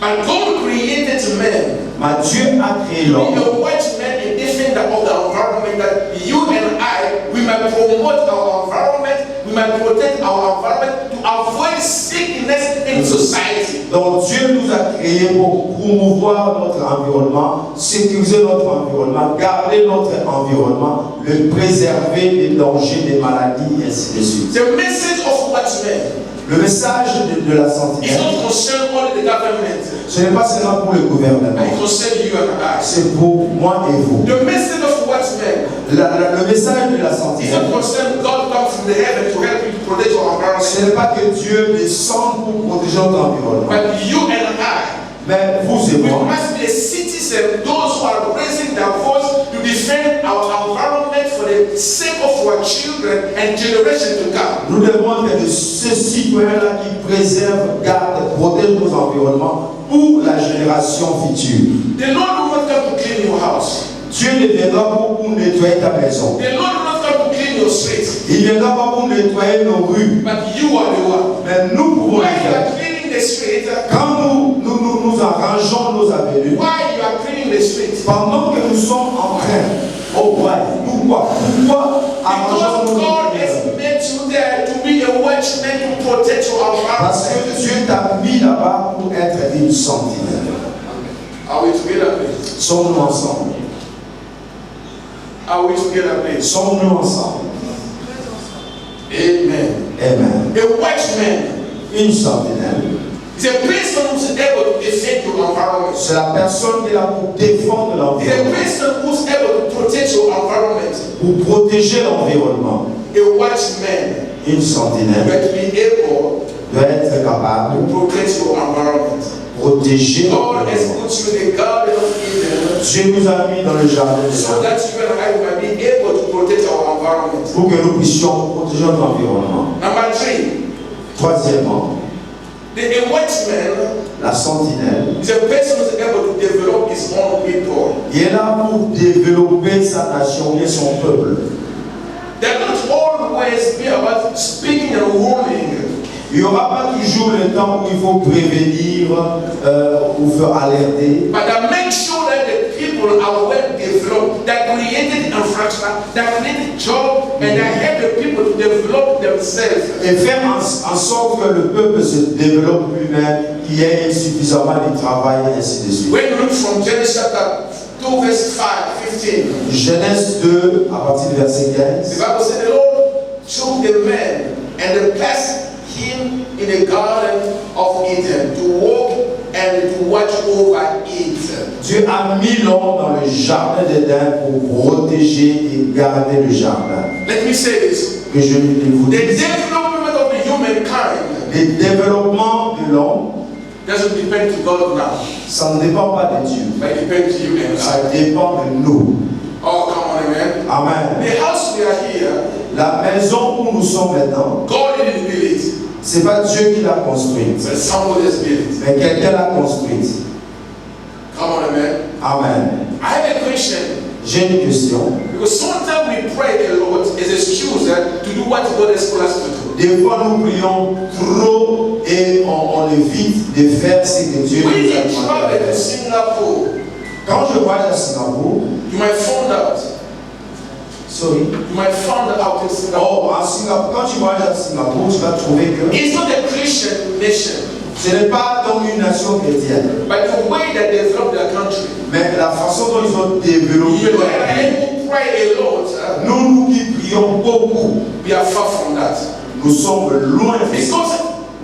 And God created man Mais Dieu a créé to be l'homme a watchman and defender of the environment that you and I, we might promote our environment, we might protect our environment to avoid sickness in society. Donc Dieu nous a créés pour promouvoir notre environnement, sécuriser notre environnement, garder notre environnement, le préserver des dangers, des maladies, et ainsi de suite. The message of watchmen Le message de la is sentinelle, not concerned only the government, ce n'est pas seulement pour le gouvernement, but it concerns you and I. c'est pour moi et vous. The message of watchmen Le message de la is sentinelle, not concerned God come from the heaven to help you to protect your environment, ce n'est pas que Dieu descende pour protéger notre environnement. but you and I. Mais vous et We moi, must be a citizen, those who are raising their voice to defend our environment for the sake of our children and generation to come. nous devons être de ces citoyens-là qui préservent, gardent, protègent nos environnements pour la génération future. The Lord will not come to clean your house. Dieu ne viendra pas pour nettoyer ta maison. The Lord will not come to clean your street. Il ne viendra pas pour nettoyer nos rues. But you are the one. Mais nous pouvons le While you faire. are cleaning the street, Quand nous arrangeons nos avenues, while you are cleaning the street, pendant que nous sommes en train, oh ouais, pourquoi arrangeons because nos God avenues? has made you there to be a watchman to protect your Parce environment. que Dieu t'a mis là-bas pour être une sentinelle. Are we together, please? Sommes-nous ensemble? Are we together, please? Sommes-nous ensemble? Amen. Amen. A watchman Une sentinelle, is a person who's able to defend your environment. c'est la personne qui est là pour défendre Is a l'environnement, person who's able to protect your environment. pour protéger l'environnement. A watchman Une sentinelle will be able doit être capable to protect your environment. de protéger God has l'environnement. put you in the garden of Eden Dieu nous a mis dans le jardin de so l'Éden that you and I might be able to protect our environment. pour que nous puissions protéger notre environnement. Number 3, Troisièmement, a watchman la sentinelle, is a person who's able to develop his own people. il est là pour développer sa nation et son peuple. They're not always be about speaking and warning. Il n'y aura pas toujours le temps où il faut prévenir ou faire alerter. But that make sure that the people are well developed, that created infrastructure, that created job, and that help the people to develop themselves. Et faire en sorte que le peuple se développe lui-même, qu'il y ait suffisamment de travail, et ainsi de suite. When you look from Genesis chapter 2, verse 15, Genèse 2, à partir du verset the 15. Bible said the Lord took the man and placed him in the garden of Eden to walk and to watch over it. Dieu a mis l'homme dans le jardin d'Éden pour protéger et garder le jardin. Let me say this. Que je vous The dise, development of the humankind le développement de l'homme doesn't depend to God now, Ça ne dépend pas de Dieu. but it depends to you and Ça I. dépend de nous. Oh, come on, amen. Amen. The house we are here, La maison où nous sommes maintenant, God didn't build it, c'est pas Dieu qui l'a construite, but somebody else built it. mais quelqu'un l'a construite. Come on, amen. Amen. I have a question. J'ai une question. Because sometimes we pray a lot as an excuse to do what God has called us to do. Des fois, nous prions trop et on évite de faire ce que Dieu When nous a you demandé travel de to faire. Singapore, Quand je voyage à Singapour, you might find out. sorry. You might find out in Singapore. Oh, à Singapour, quand tu voyages à Singapour, tu vas trouver que It's not a Christian nation, ce n'est pas donc une nation chrétienne, but the way that they develop their country. mais la façon dont ils ont développé You leur and pays. who pray a lot, Nous qui prions beaucoup, we are far from that. nous sommes loin de ça. Because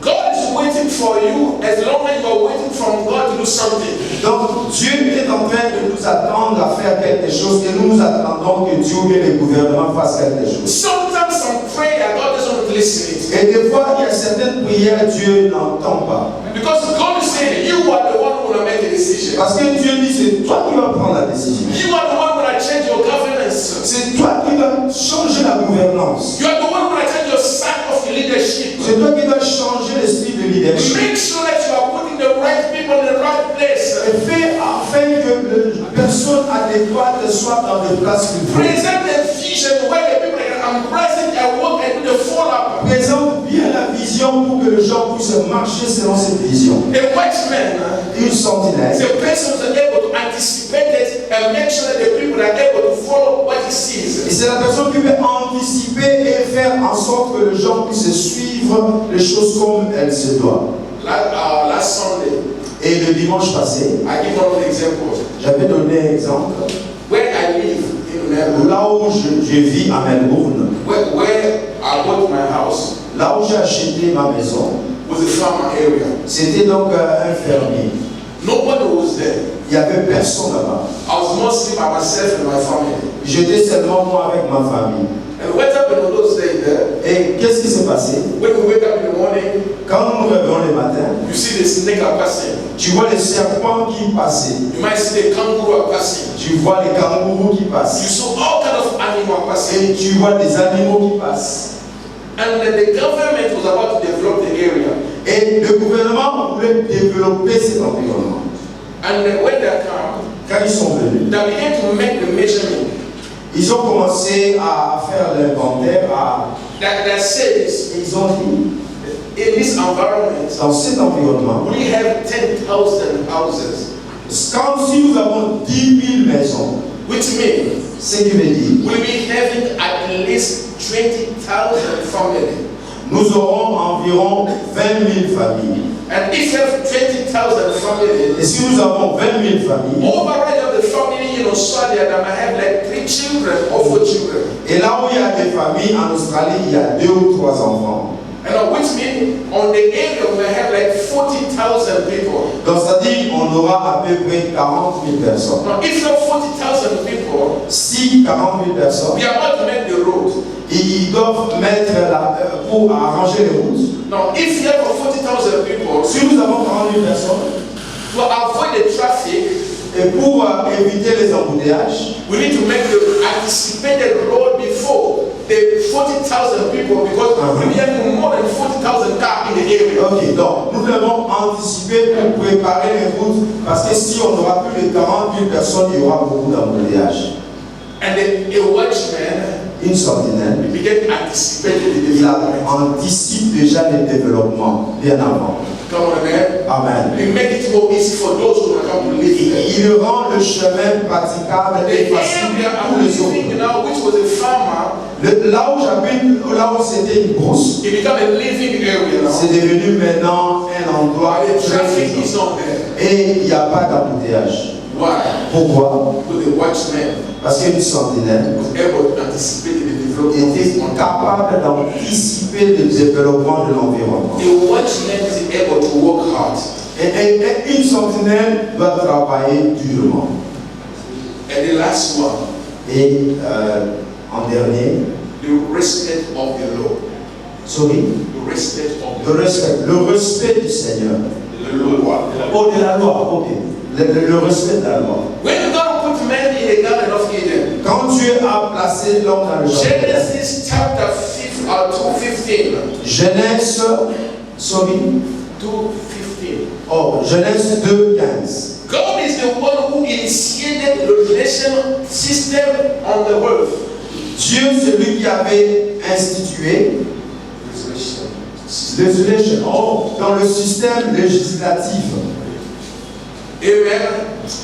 God is waiting for you as long as you are waiting from God to do something. Donc Dieu est en train de nous attendre à faire quelque chose et nous attendons que Dieu ou bien le gouvernement fasse quelque chose. Sometimes some prayer, God doesn't listen it. Et des fois, il y a certaines prières, Dieu n'entend pas. Because God is saying, you are the one who will make a decision. Parce que Dieu dit, c'est toi qui vas prendre la décision. You are the one who will change your governance. C'est toi qui vas changer la gouvernance. You are the one who will change your style of leadership. C'est toi qui vas changer l'esprit de leadership. Make sure that you are putting the right people in the right place. Et fais afin que les personnes adéquates soient dans les places qu'il faut. Present a vision where the people can embrace it and work and do the follow-up. Présente bien la vision pour que les gens puissent marcher selon cette vision. A watchman Une is sentinelle. a person who is able to anticipate it and make sure that the people are able to follow what he Et sees. c'est la personne qui peut anticiper et faire en sorte que les gens puissent suivre les choses comme elles se doivent. Last Sunday, Et le dimanche passé, I give one of the examples. j'avais donné un exemple. Where I live in Melbourne, Là où je vis à Melbourne, where I bought my house, là où j'ai acheté ma maison, was a farmer area. c'était donc un fermier. Nobody was there. Il n'y avait personne là-bas. I was mostly by myself and my family. J'étais seulement moi avec ma famille. And what happened on those days there? Et qu'est-ce qui s'est passé? When we wake up in the morning, Quand nous nous réveillons le matin, you see the snake are passing. tu vois les serpents qui passaient. You might see the kangaroo are passing. Tu vois les kangourous qui You passent. saw all kind of animals passing. Et tu vois des animaux qui passent. And the government was about to develop the area. Et le gouvernement voulait développer cet environnement. And when they come, Quand ils sont venus, they began to make the measurement. ils ont commencé à faire l'inventaire. That says, Ils ont dit, in this environment, dans cet environnement, we have 10,000 houses, quand si nous avons 10 000 maisons, which means ce qui veut dire, we'll be having at least 20,000 families. nous aurons environ 20 000 familles. And if you have 20,000 families, Et si nous avons 20 000 familles, override of the family in Australia that might have like 3 children or 4 children. et là où il y a des familles en Australie, il y a 2 ou 3 enfants. And which means on the area we might have like 40,000 people. Donc c'est-à-dire on aura à peu près 40 000 personnes. Now if you have 40,000 people, Si 40 000 personnes, we are about to make the road. ils doivent mettre pour arranger les routes. Now if you have 40,000 people, Si nous avons 40 000 personnes, to avoid the traffic, et pour éviter les embouteillages, we need to make the anticipated road before the 40,000 people because we have more than 40,000 cars in the area. ok, donc nous devons anticiper pour préparer les routes parce que si on aura plus de 40 000 personnes, il y aura beaucoup d'embouteillages. And then a watchman Une sentinelle, began to anticipate the il development. anticipe déjà les développements bien avant. Come on, man. Amen. We make it more easy for those who want to come to live here. Il rend le chemin praticable The et facile area pour I'm les autres. living now, which was a farmer, Là où j'habite, là où c'était une brousse, it became a living area now. c'est devenu maintenant un endroit But the très traffic is vivant. not there. Et il n'y a pas d'embouteillage. Why? Pourquoi? Because the watchman Parce qu'une sentinelle was able to anticipate the development of était this country. capable d'anticiper le développement de l'environnement. The watchman is able to work hard. Et une sentinelle doit travailler durement. And the last one, Et en dernier, the respect of the law. sorry, The respect of le respect du Seigneur. the law the law. Oh, de la loi, ok. Le respect de la loi. When God put man in the Garden of Eden, Quand Dieu a placé l'homme dans le jardin, Genesis chapter 2:15. Genèse, sorry, 2:15. oh, Genèse 2:15. God is the one who initiated the relation system on the earth. Dieu, c'est lui qui avait institué legislation, oh, dans le système législatif. Amen.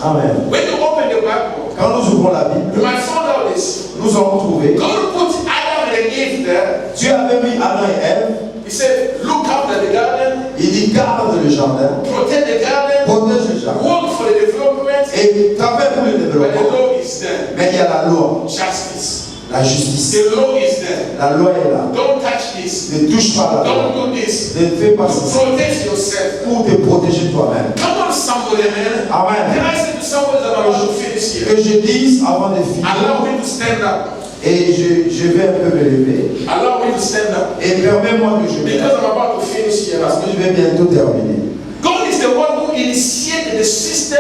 Amen. When you open the Bible, Quand nous ouvrons la you Bible, might find out this. nous allons trouver God put Adam and Eve there. Dieu avait mis Adam et Ève. He said, look after the garden, Il dit garde le jardin, protect the garden, protège le jardin work for the development, et travaille pour le but the développement. law is there. Mais il y a la loi, Justice. la justice. The law is there. La loi est là. Don't touch this. Ne touche pas la loi. Don't do this. Ne fais pas ça Protect yourself. pour te protéger toi-même. Come on, somebody, man. Can Amen. I say to somebody that I'm about to finish here? Que je dise avant de finir, Allow me to stand up. et je vais un peu me lever, Allow me to stand up. et permets-moi que je me Because lève, I'm about to finish here. parce que je vais bientôt terminer. God is the one who initiated the system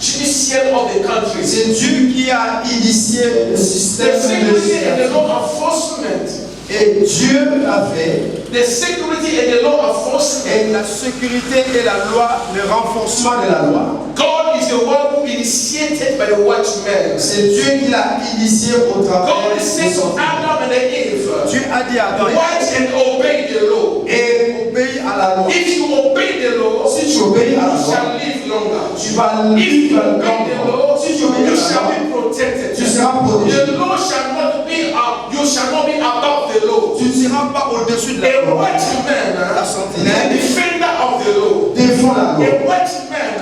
judicial of the country. C'est Dieu qui a initié le système The security and the législatif. law enforcement. Et Dieu a fait, The security and the law enforcement. et la sécurité et la loi, le renforcement de la loi. God is the one who initiated by the watchman. C'est Dieu qui l'a initié au travers God de said to son Adam and Eve, Dieu a dit à Adam, watch and obey the law. et obéis à la loi. If you obey the law, Si tu obéis à la you loi, shall live longer. tu vas If you vivre obey the longtemps. law, Si tu obéis you à la shall loi, be protected. tu seras protégé. The law shall not be up. You shall not be above the law. Tu ne seras pas au-dessus de la A loi. watchman, La the sentinelle defender of the law. défend la loi. A watchman,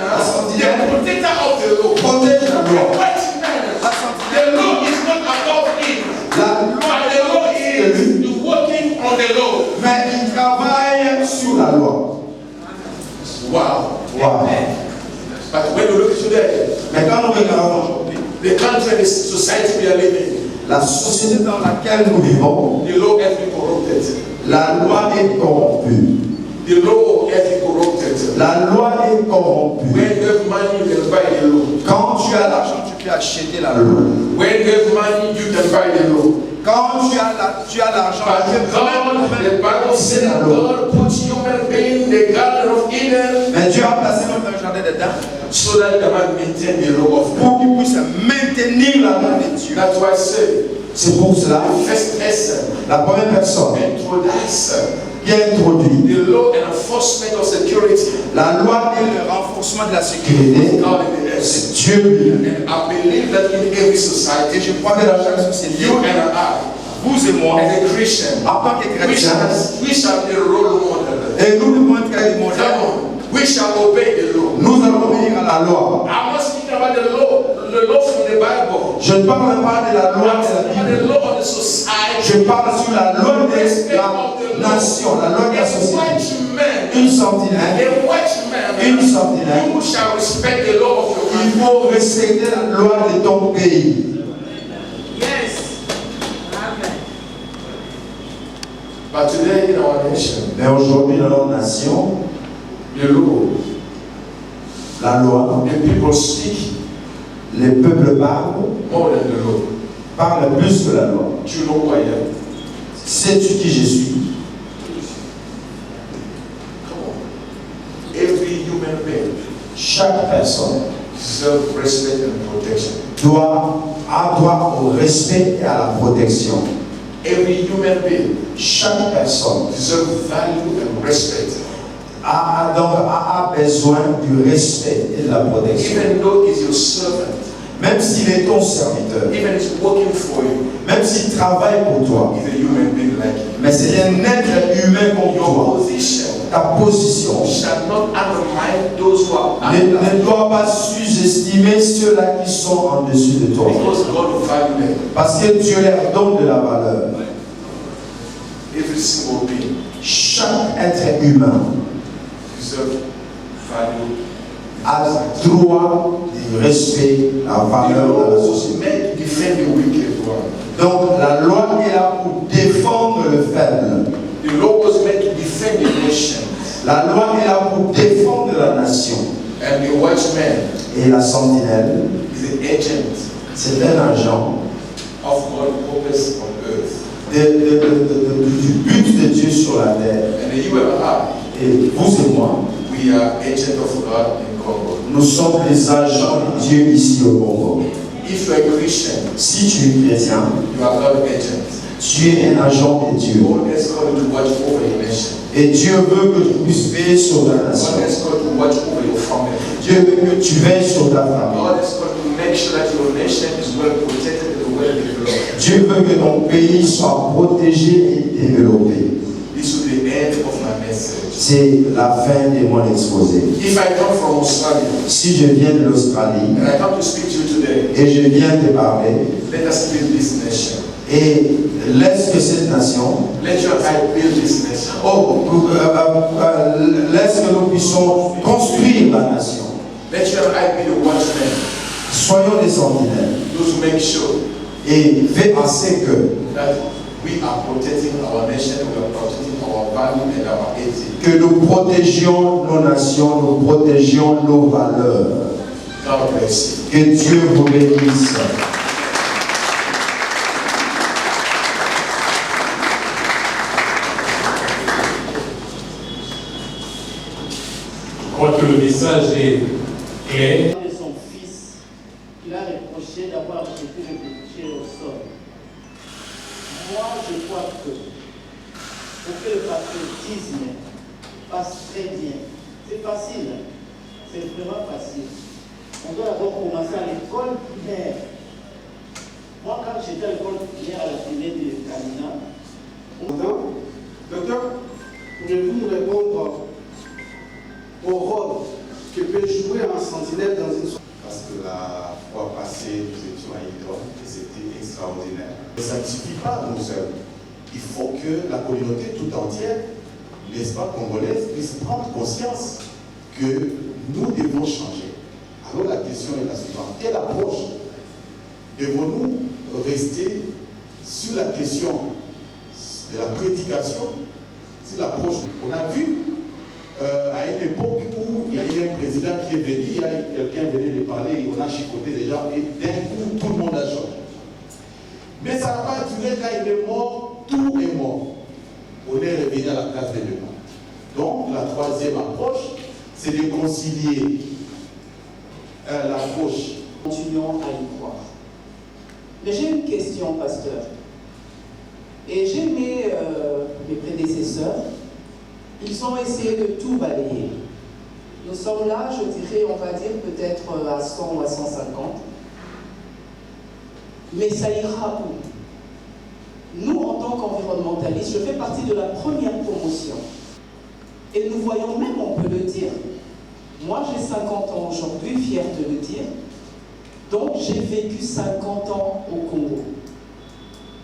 the protector of the law. Protège la A loi. watchman, La sentinelle, the law is not above him, la but loi the law est de lui, is working on the law. mais il travaille sur la loi. Wow. Wow. But when you look today, Mais quand nous regardons aujourd'hui, the country and the society we are living, la société dans laquelle nous vivons, the law has been corrupted. la loi est corrompue. The law has been corrupted. La loi est corrompue. When you have money, you can buy the law. Quand tu as l'argent, tu peux acheter la loi. When you have money, you can buy the law. Quand tu as l'argent, But tu peux God, the Bible said la that loi. God put human being in the Garden of Eden Mais Dieu a placé l'homme dans le jardin d'Éden so that they might maintain the law of God. pour qu'il puisse maintenir la loi de Dieu. That's why I say, C'est pour cela, the first person la première personne introduce qui a introduit the law and enforcement of security. la loi et le renforcement de la sécurité, God in the earth. c'est Dieu lui-même. And I believe that in every society, Et je crois que dans chaque société, you and I, vous et moi, as a Christian, en tant que we chrétiens, shall be a role model. et nous devons être des modèles, Come on, we shall obey the law. nous allons obéir à la loi. I'm not speaking about the law from the Bible. Je ne parle pas de la loi I'm de la speaking about Bible. the law of the society. Je parle sur la loi de la nation, la loi de la A société. watchman, Une sentinelle, a watchman, une sentinelle. you shall respect the law of your Il country. faut respecter la loi de ton pays. Yes. Amen. But today in our nation, Mais aujourd'hui dans notre nation, the law, la loi, the people speak les peuples parlent, more than the law. parlent plus que la loi. Do you know who I am? Sais-tu qui je suis? Come on. Every human being Chaque personne deserves respect and protection. a droit au respect et à la protection. Every human being Chaque personne deserves value and respect. a besoin du respect et de la protection. Even though he's your servant, Même s'il est ton serviteur, even he's working for you, même s'il travaille pour toi, he's a human being like you. mais c'est un être humain comme Your toi. position Ta position shall not undermine those who are ne under, doit pas sous-estimer ceux-là qui sont en dessus de toi. because God will value them. Parce que Dieu leur donne de la valeur. Every single being Chaque être humain deserves value. a droit du respect, la valeur de la société. Meant to defend the wicked one. Donc la loi est là pour défendre le faible. The law was meant to defend the nation. La loi est là pour défendre la nation. And the watchman Et la sentinelle, is an agent c'est un agent of God's purpose on earth. du but de Dieu sur la terre. And you and I, Et vous et moi, we are agents of God in Congo. nous sommes les agents de Dieu ici au Congo. If you are a Christian, Si tu es chrétien, you are God's agent. tu es un agent de Dieu. God has called you to watch over your nation. Et Dieu veut que tu puisses veiller sur ta God nation. has called you to watch over your family. Dieu veut que tu veilles sur ta famille. God has called you to make sure that your nation is well protected and well developed. Dieu veut que ton pays soit protégé et développé. This will be the end of my message. C'est la fin de mon exposé. If I come from Australia Si je viens de l'Australie and I come to speak to you today, et je viens te parler, let us build this nation. et laisse que cette nation, Let your eye build this nation. laisse que nous puissions construire la nation. Let your eye be the watchman. Soyons des sentinelles Those who make sure et fais assez que that we are protecting our nation, we are protecting our value and our ethics. que nous protégions nos nations, nous protégions nos valeurs. God bless you. Que Dieu vous bénisse. Je crois que le message est clair. De son fils, il a reproché d'avoir jeté le péché au sol. Moi, je crois que pour que le patriotisme passe très bien, c'est facile, c'est vraiment facile. On doit d'abord commencer à l'école primaire. Moi, quand j'étais à l'école primaire à la télé de Canina, Docteur, pouvez-vous nous répondre au rôle que peut jouer un sentinelle dans une société? Parce que la fois passée, nous étions à Idom et c'était extraordinaire. Ça ne suffit pas nous seuls. Il faut que la communauté tout entière, n'est-ce pas, congolaise, puisse prendre conscience que nous devons changer. Alors la question est la suivante. Quelle approche devons-nous rester sur la question de la prédication, sur l'approche? On a vu à une époque où il y a eu un président qui est venu, il y a quelqu'un venu lui parler, on a chicoté des gens et d'un coup tout le monde a changé. Mais ça n'a pas duré, quand il est mort, tout est mort. On est revenu à la place des démons. Donc la troisième approche, c'est de concilier l'approche. Continuons à y croire. Mais j'ai une question, pasteur. Et j'ai aimé mes prédécesseurs. Ils ont essayé de tout balayer. Nous sommes là, je dirais, on va dire peut-être à 100 ou à 150. Mais ça ira où? Nous, en tant qu'environnementalistes, je fais partie de la première promotion. Et nous voyons même, on peut le dire. Moi, j'ai 50 ans aujourd'hui, fière de le dire. Donc, j'ai vécu 50 ans au Congo.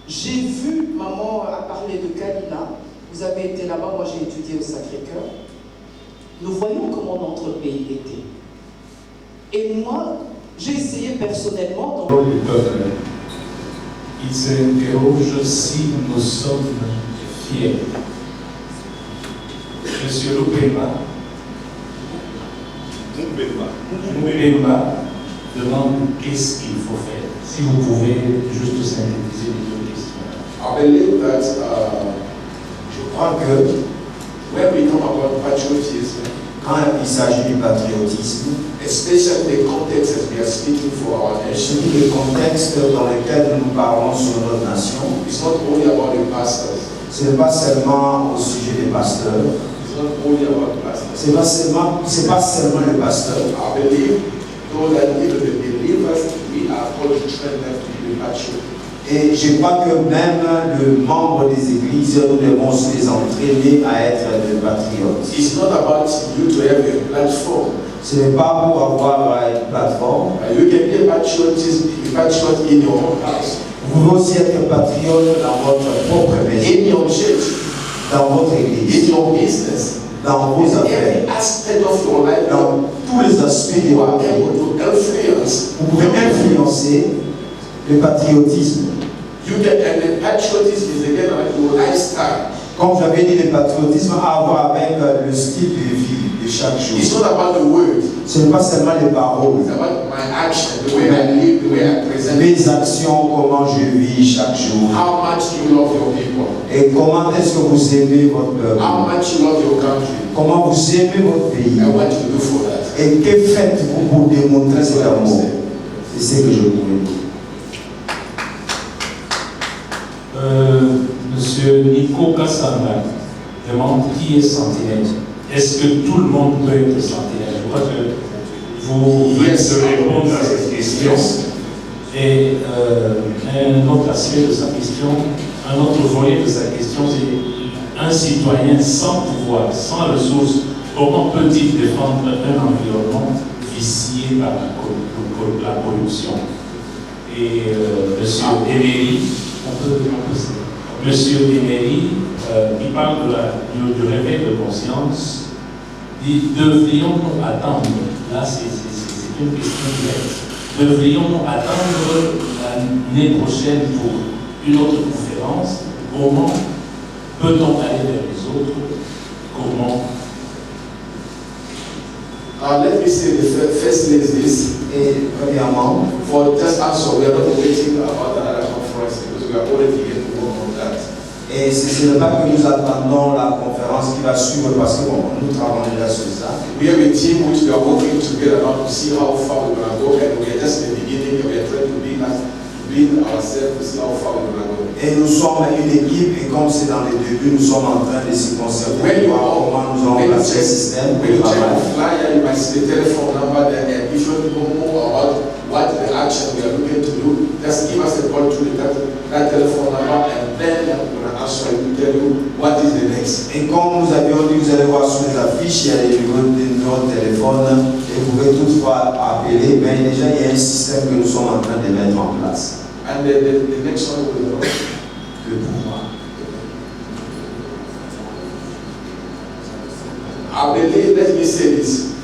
J'ai vu, maman a parlé de Kalina. Vous avez été là-bas, moi j'ai étudié au Sacré-Cœur. Nous voyons comment notre pays était. Et moi, j'ai essayé personnellement... Le peuple, il s'interroge si nous sommes fiers. Monsieur Loupema demande qu'est-ce qu'il faut faire. Si vous pouvez juste synthétiser les deux questions. I believe that Je crois que when we talk about patriotism, quand il s'agit du patriotisme, especially the context as we are speaking for our nation, surtout le contexte dans lequel nous parlons sur notre nation, it's not only about the pastors, ce n'est pas seulement au sujet des pasteurs, it's not only about the pastors. c'est pas seulement le pasteur. I believe, though that even the believers, we are called to train them to be patriots. Et je crois que même le membre des églises, nous devons les entraîner à être des patriotes. It's not about you to have a platform. Ce n'est pas pour avoir une plateforme. You can be a patriot in your own house, Vous pouvez aussi être patriote dans votre propre maison, in your church, dans votre église, in your business, dans vos in affaires, every aspect of your life. dans tous les aspects de You votre are vie. able to influence Vous pouvez influencer le patriotisme. You get, and the patriotism is again like your lifestyle. Comme j'avais dit, le patriotisme a à voir avec le style de vie de chaque jour. It's not about the word. Ce n'est pas seulement les paroles. It's about my action, the way I live, the way I present. Mes actions, comment je vis chaque jour. How much you love your people. Et comment est-ce que vous aimez votre peuple. How much you love your country. Comment vous aimez votre pays. And what you do for that. Et que faites-vous pour démontrer cet amour. C'est ce que je voulais dire. Monsieur Nico Kassanga demande qui est sentinelle. Est-ce que tout le monde peut être sentinelle? Je crois que vous venez de répondre à cette question. Et un autre aspect de sa question, un autre volet de sa question, c'est un citoyen sans pouvoir, sans ressources, comment peut-il défendre un environnement vicié par la corruption? Et Monsieur Emery, Monsieur Emery, il parle du réveil de conscience. Dit, devrions-nous attendre, là c'est une question directe, devrions-nous attendre l'année prochaine pour une autre conférence? Comment peut-on aller vers les autres? Comment? Let me say the first is this. Et premièrement, for just answer, we are not waiting about another conference because we are already getting to work on that. et ce n'est pas que nous attendons la conférence qui va suivre parce que bon, nous travaillons déjà sur ça. We have a team which we are working together now to see how far we're going to go, and we are just in the beginning. We are trying to build ourselves to see how far we're going to go. Et nous sommes une équipe et comme c'est dans les débuts, nous sommes en train de s'y concerter pour voir comment nous allons placer le système When you de check travail. the flyer, you might see the telephone number there, and if you want to know more about what the action we are looking to do, just give us a call to that telephone number, and then I'm going to answer you, tell you what is the next. Et comme nous avions dit, vous allez voir sur les affiches, il y a les numéros de téléphone et vous pouvez toutefois appeler, mais déjà il y a un système que nous sommes en train de mettre en place. And the next one will be Le pouvoir. I believe, let me say this,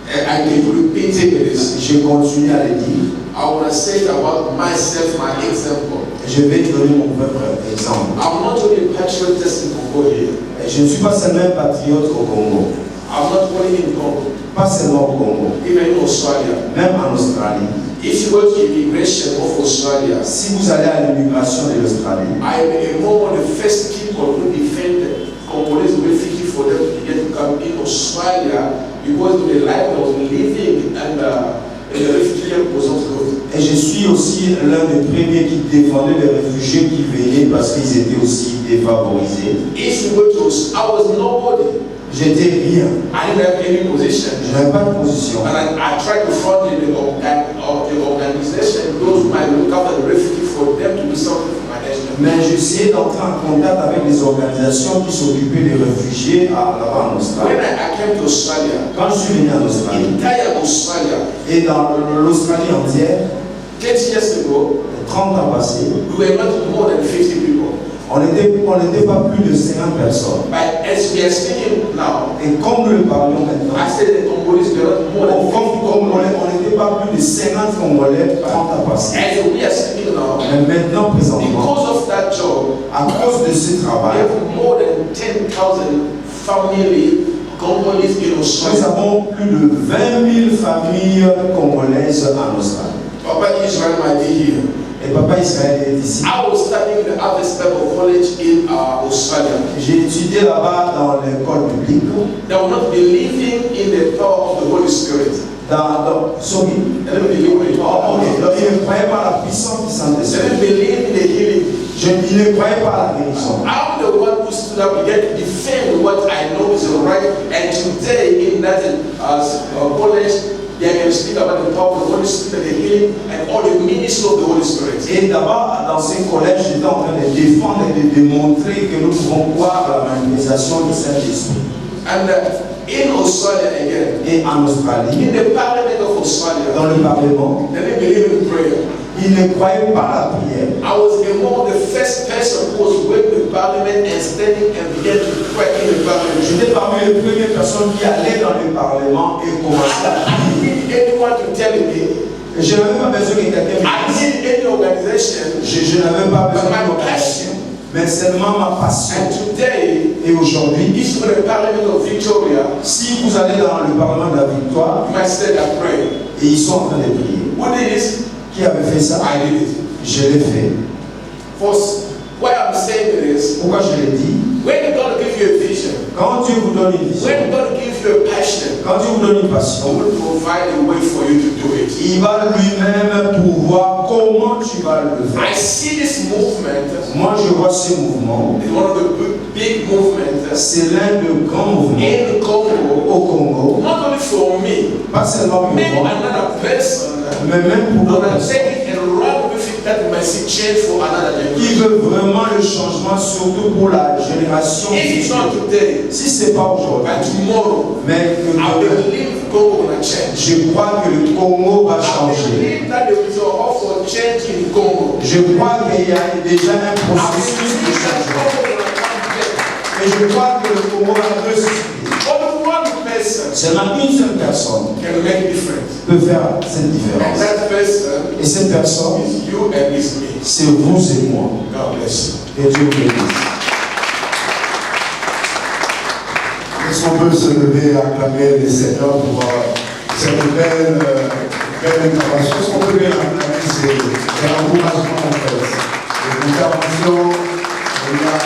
and I keep repeating this. Je continue à le dire. I want to say it about myself, my example. Je vais te donner mon propre exemple. I'm not only a patriotist in Congo here. Je ne suis pas seulement un patriote au Congo, I'm not only in Congo, pas seulement au Congo, even in Australia. même en Australie. If you go to immigration of Australia, Si vous allez à l'immigration de l'Australie, I am among the first people who defend Congolese refugees for them to get to come in Australia because of the life they were living and the refugee camp was not good. et je suis aussi l'un des premiers qui défendait les réfugiés qui venaient parce qu'ils étaient aussi défavorisés. If you go to, I was nobody. J'étais rien. I didn't have any position. Je n'avais pas de position. And I tried to front the organization, those who might look after the refugee, for them to do something for my nation. Mais j'essayais d'entrer en contact avec les organisations qui s'occupaient des réfugiés là-bas en Australie. When I came to Australia, Quand je suis venu en Australie, entire Australia, et dans l'Australie entière, 30 years ago, 30 ans passés, we were not more than 50 people. on n'était pas plus de 50 personnes. But as we are speaking now, Et comme nous le parlions maintenant, I said that Congolese were not more than 50 comme on n'était pas plus de 50 Congolais, 30 ans passés. As we are speaking now, Mais maintenant, présentement, because of that job, à cause de ce we travail, have more than 10,000 family Congolese in nous Australia. avons plus de 20 000 familles congolaises en Australie. Papa Israel might be here. Et Papa Israël est ici. I was studying the Harvest Bible College in Australia. J'ai étudié là-bas dans l'école publique. They were not believing in the power of the Holy Spirit. Sorry. They didn't believe in the power of the Ok, Holy donc Spirit. il ne croyait pas à la puissance du They Saint-Esprit. didn't believe in the healing. Il ne croyait pas à la guérison. I'm the one who stood up again to defend what I know is right. And today in that college, they can speak about the power of the Holy Spirit, the healing, and all the ministry of the Holy Spirit. Et d'abord, dans ce collège, j'étais en train de défendre et de démontrer que nous pouvons croire à la manifestation du Saint-Esprit. And in Australia again, Et en Australie, in the Parliament of Australia, dans le Parlement, they didn't believe in prayer. ils ne croyaient pas à la prière. I was among the first person who was going to the Parliament and standing and began to pray in the Parliament. J'étais parmi les premières personnes qui allaient dans le Parlement et commençaient à I prier. need anyone to tell me Je n'avais pas besoin que quelqu'un I me need any organization. Je n'avais pas besoin But my d'une passion. mais seulement ma passion. And today, Et aujourd'hui, if you go to the Parliament of Victoria, si vous allez dans le Parlement de la Victoire, you might say that prayer. et ils sont en train de prier, Who did this? qui avait fait ça? I did it. Je l'ai fait. First, why I'm saying it is, Pourquoi je l'ai dit? when God give you a vision, Quand Dieu vous donne une vision, when God give you a passion, quand Dieu vous donne une He passion, will provide a way for you to do it. il va lui-même pouvoir comment tu vas le I faire. see this movement. Moi, je vois ce mouvement. It's one of the big movements C'est l'un de grands mouvements in Congo. au Congo. Not only for me, Pas seulement pour maybe moi, another person mais même pour will d'autres take it and run with it that may see change for another qui generation. veut vraiment le changement, surtout pour la génération If it's future. not today, Si ce n'est pas aujourd'hui, by tomorrow, mais que I demain, believe Congo will change. je crois que le Congo va I changer. believe that there is a hope for change in Congo. Je crois qu'il y a déjà un I processus de believe that changement. Congo will come back. Et je crois que le Congo va ressusciter. Only one person Seulement une seule personne can make a difference. peut faire cette And différence. that person Et cette personne, is you and is me. c'est vous et moi. God bless you. Et Dieu vous bénisse. Est-ce qu'on peut se lever et acclamer les Seigneurs pour cette belle intervention? Ce qu'on peut bien acclamer, c'est l'encouragement en fait. L'intervention, il y a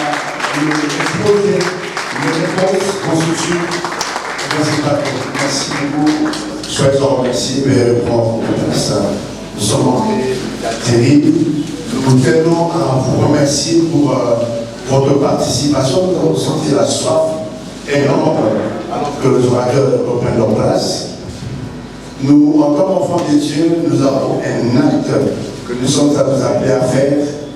le projet, une réponse constructive. Merci beaucoup. Soyez remerciés, mais reprendre place. Nous sommes entrés terribles. Nous tenons à vous remercier pour votre participation. Nous avons senti la soif énorme alors que les orateurs reprennent leur place. Nous, en tant qu'enfants de Dieu, nous avons un acte que nous sommes appelés à faire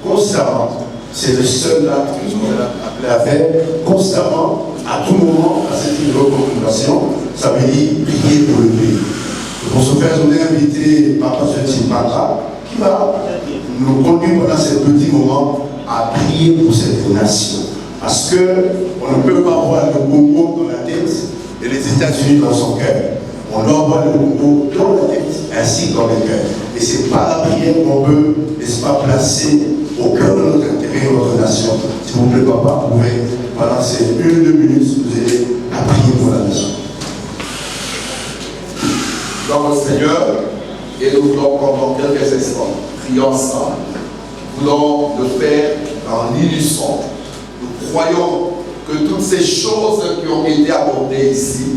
constamment. C'est le seul acte que nous sommes appelés à faire constamment, à tout moment, à cette recommandation. Ça veut dire prier pour le pays. Pour ce faire, on est invité par Pasteur Timpaka qui va nous conduire pendant ces petits moments à prier pour cette nation. Parce qu'on ne peut pas voir le Congo dans la tête et les États-Unis dans son cœur. On doit voir le Congo dans la tête ainsi que dans le cœur. Et c'est par la prière qu'on peut, n'est-ce pas, placer au cœur de notre intérêt, notre nation. S'il vous plaît, papa, vous pouvez, pendant ces 1-2 minutes, vous aider à prier pour la nation. Dans le Seigneur, et nous voulons pendant quelques instants prier ensemble. Nous voulons le faire en unisson. Nous croyons que toutes ces choses qui ont été abordées ici,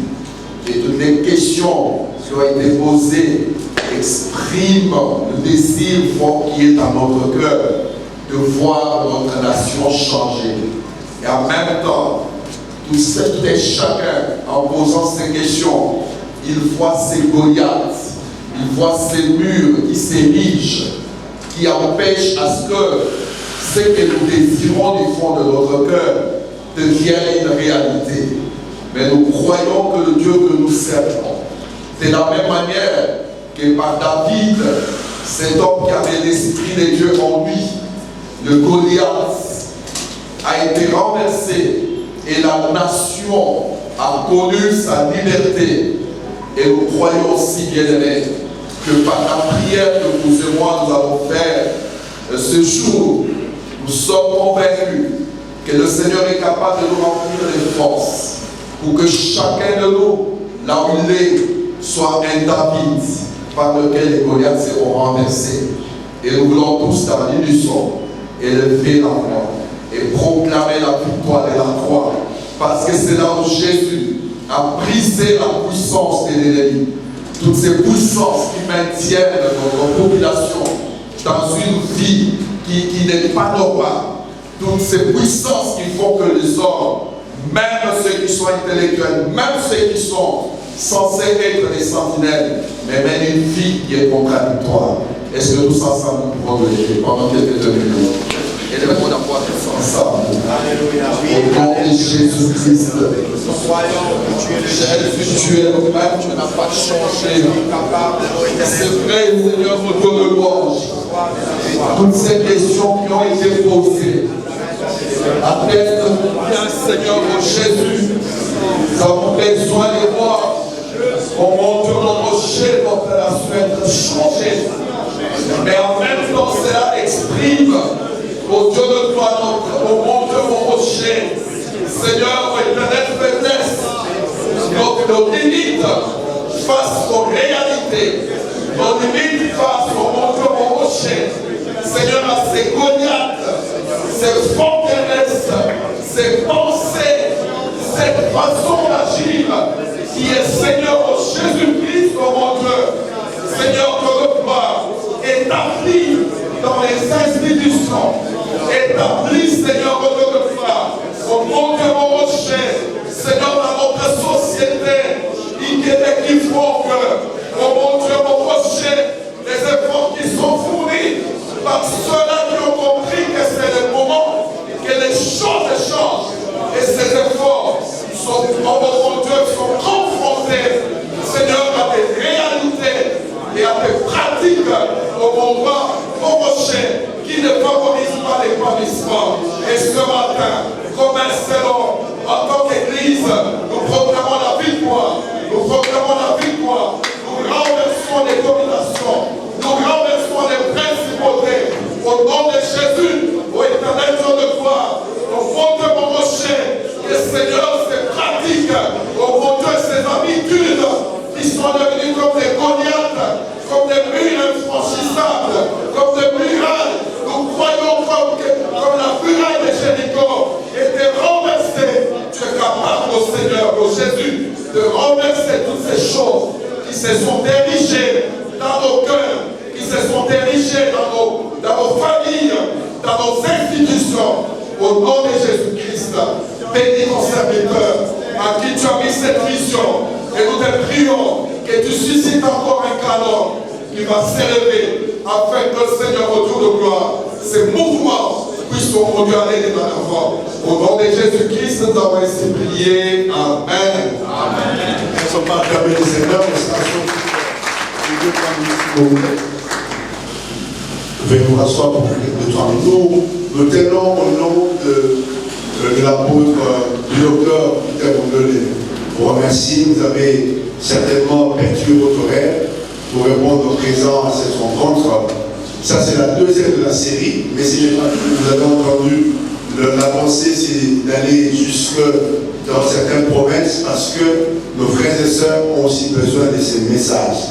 et toutes les questions qui ont été posées, expriment le désir fort qui est dans notre cœur de voir notre nation changer. Et en même temps, tout et chacun, en posant ces questions, il voit ces Goliaths, il voit ces murs qui s'érigent, qui empêchent à ce que ce que nous désirons du fond de notre cœur devienne une réalité. Mais nous croyons que le Dieu que nous servons, c'est de la même manière que par David, cet homme qui avait l'esprit de Dieu en lui, le Goliath a été renversé et la nation a connu sa liberté. Et nous croyons aussi, bien-aimés, que par la prière que vous et moi nous allons faire ce jour, nous sommes convaincus que le Seigneur est capable de nous remplir de force pour que chacun de nous, là où il est, soit un David par lequel les Goliaths seront renversés. Et nous voulons tous dans l'unisson élever la voix et proclamer la victoire de la croix, parce que c'est là où Jésus a brisé la puissance de l'ennemi. Toutes ces puissances qui maintiennent notre population dans une vie qui n'est pas normale. Toutes ces puissances qui font que les hommes, même ceux qui sont intellectuels, même ceux qui sont censés être des sentinelles, mais mènent une vie qui est contradictoire. Est-ce que tous ensemble nous pouvons le lever pendant quelques minutes? Et nous allons avoir tous ensemble. Au nom de Jésus-Christ. Jésus, tu es le même, tu n'as pas changé. C'est vrai, Seigneur, nous te louange. Toutes ces questions qui ont été posées, atteste bien, Seigneur, Jésus, nous avons besoin de voir Oh mon Dieu, mon rocher, notre relation être changée. Mais en même temps, cela exprime, oh Dieu de toi, oh mon Dieu, mon rocher, Seigneur, oh éternelle faiblesse, nos limites face aux réalités, nos limites face au mon Dieu, mon rocher, Seigneur, à ces Goliaths, ces forteresses, ces pensées, cette façon d'agir qui est Seigneur au Jésus-Christ, oh mon Dieu, Seigneur, que le gloire, établi dans les institutions, établi, Seigneur, au Dieu de gloire, au mon Dieu, mon rocher, Seigneur, dans notre société, il faut que, oh mon Dieu, mon rocher, les efforts qui sont fournis par ceux-là qui ont compris que c'est le moment que les choses changent. Et ces efforts sont, oh mon Dieu, sont confrontés, Seigneur, à des réalités et à des pratiques, oh mon roi, mon rocher, qui ne favorisent pas l'épanouissement. Et ce matin, comme un salon, en tant qu'Église, nous proclamons la victoire. Nous proclamons la victoire. Nous renversons les dominations. Nous renversons les principautés. Au nom de Jésus, au éternel Dieu de gloire, au mon Dieu, mon rocher, que Seigneur, ces pratiques, au mon Dieu, ces habitudes qui sont devenues comme des Goliaths, comme des murs infranchissables, comme des murailles. Nous croyons comme la muraille de Jéricho était renversée. Tu es capable, au Seigneur, au Jésus, de renverser toutes ces choses qui se sont érigées dans nos cœurs, qui se sont érigées dans nos familles, dans nos institutions. Au nom de Jésus-Christ, bénis ton serviteur à qui tu as mis cette vision. Et nous te prions que tu suscites encore un canon qui va s'élever afin que le Seigneur, au Dieu de gloire, ces mouvements puissent au Dieu aller de l'avant. Au nom de Jésus-Christ, nous avons ainsi prié. Amen. Amen. Nous ne sommes pas acclamés des Seigneurs, nous sommes veuillez vous rasseoir pour quelques temps. Nous tenons au nom de l'apôtre, du docteur Peter Bondolé. Vous remercie, vous avez certainement perdu votre rêve pour répondre présent à cette rencontre. Ça, c'est la deuxième de la série, mais ce n'est pas tout. Vous avez entendu l'avancée, c'est d'aller jusque dans certaines provinces parce que nos frères et sœurs ont aussi besoin de ces messages.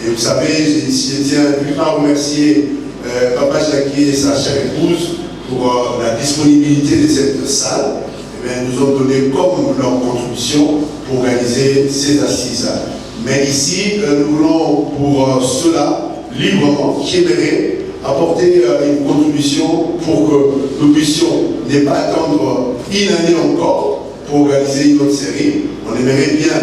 Et vous savez, je tiens à remercier Papa Jackie et sa chère épouse pour la disponibilité de cette salle. Eh bien, nous ont donné comme leur contribution pour organiser ces assises. Mais ici, nous voulons pour cela, librement, qui aimerait apporter une contribution pour que nous puissions ne pas attendre une année encore pour organiser une autre série. On aimerait bien,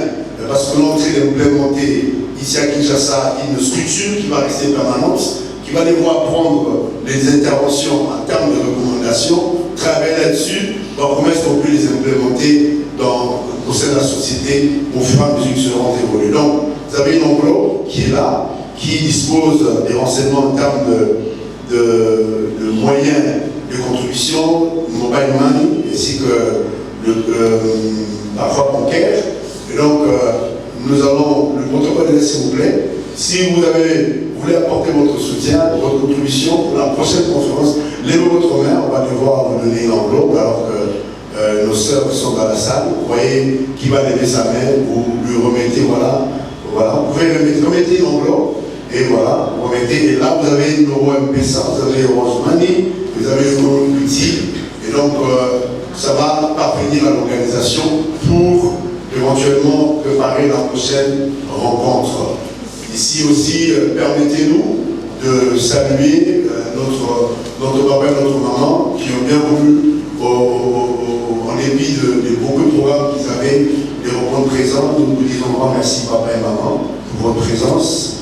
parce qu'on est en train d'implémenter ici à Kinshasa une structure qui va rester permanente, qui va devoir prendre les interventions en termes de recommandations, travailler là-dessus, pour promettre qu'on peut les implémenter au sein de la société au fur et à mesure qu'ils seront évolués. Donc, vous avez une enveloppe qui est là, qui dispose des renseignements en termes de moyens de contribution, mobile money, ainsi que parfois bancaire. Et donc, nous allons, le protocole, s'il vous plaît, si vous voulez apporter votre soutien, votre contribution pour la prochaine conférence, levez votre main, on va devoir vous donner une enveloppe alors que nos sœurs sont dans la salle. Vous voyez qui va lever sa main, vous lui remettez, voilà, vous pouvez remettre une enveloppe. Et voilà, vous remettez, et là vous avez le numéro M-Pesa, vous avez Orange Money, vous avez le numéro petit, et donc ça va parvenir à l'organisation pour éventuellement préparer la prochaine rencontre. Ici aussi, permettez-nous de saluer notre papa et notre maman qui ont bien voulu, en dépit de beaucoup de programmes qu'ils avaient, les reprendre présents. Nous vous disons grand merci papa et maman pour votre présence.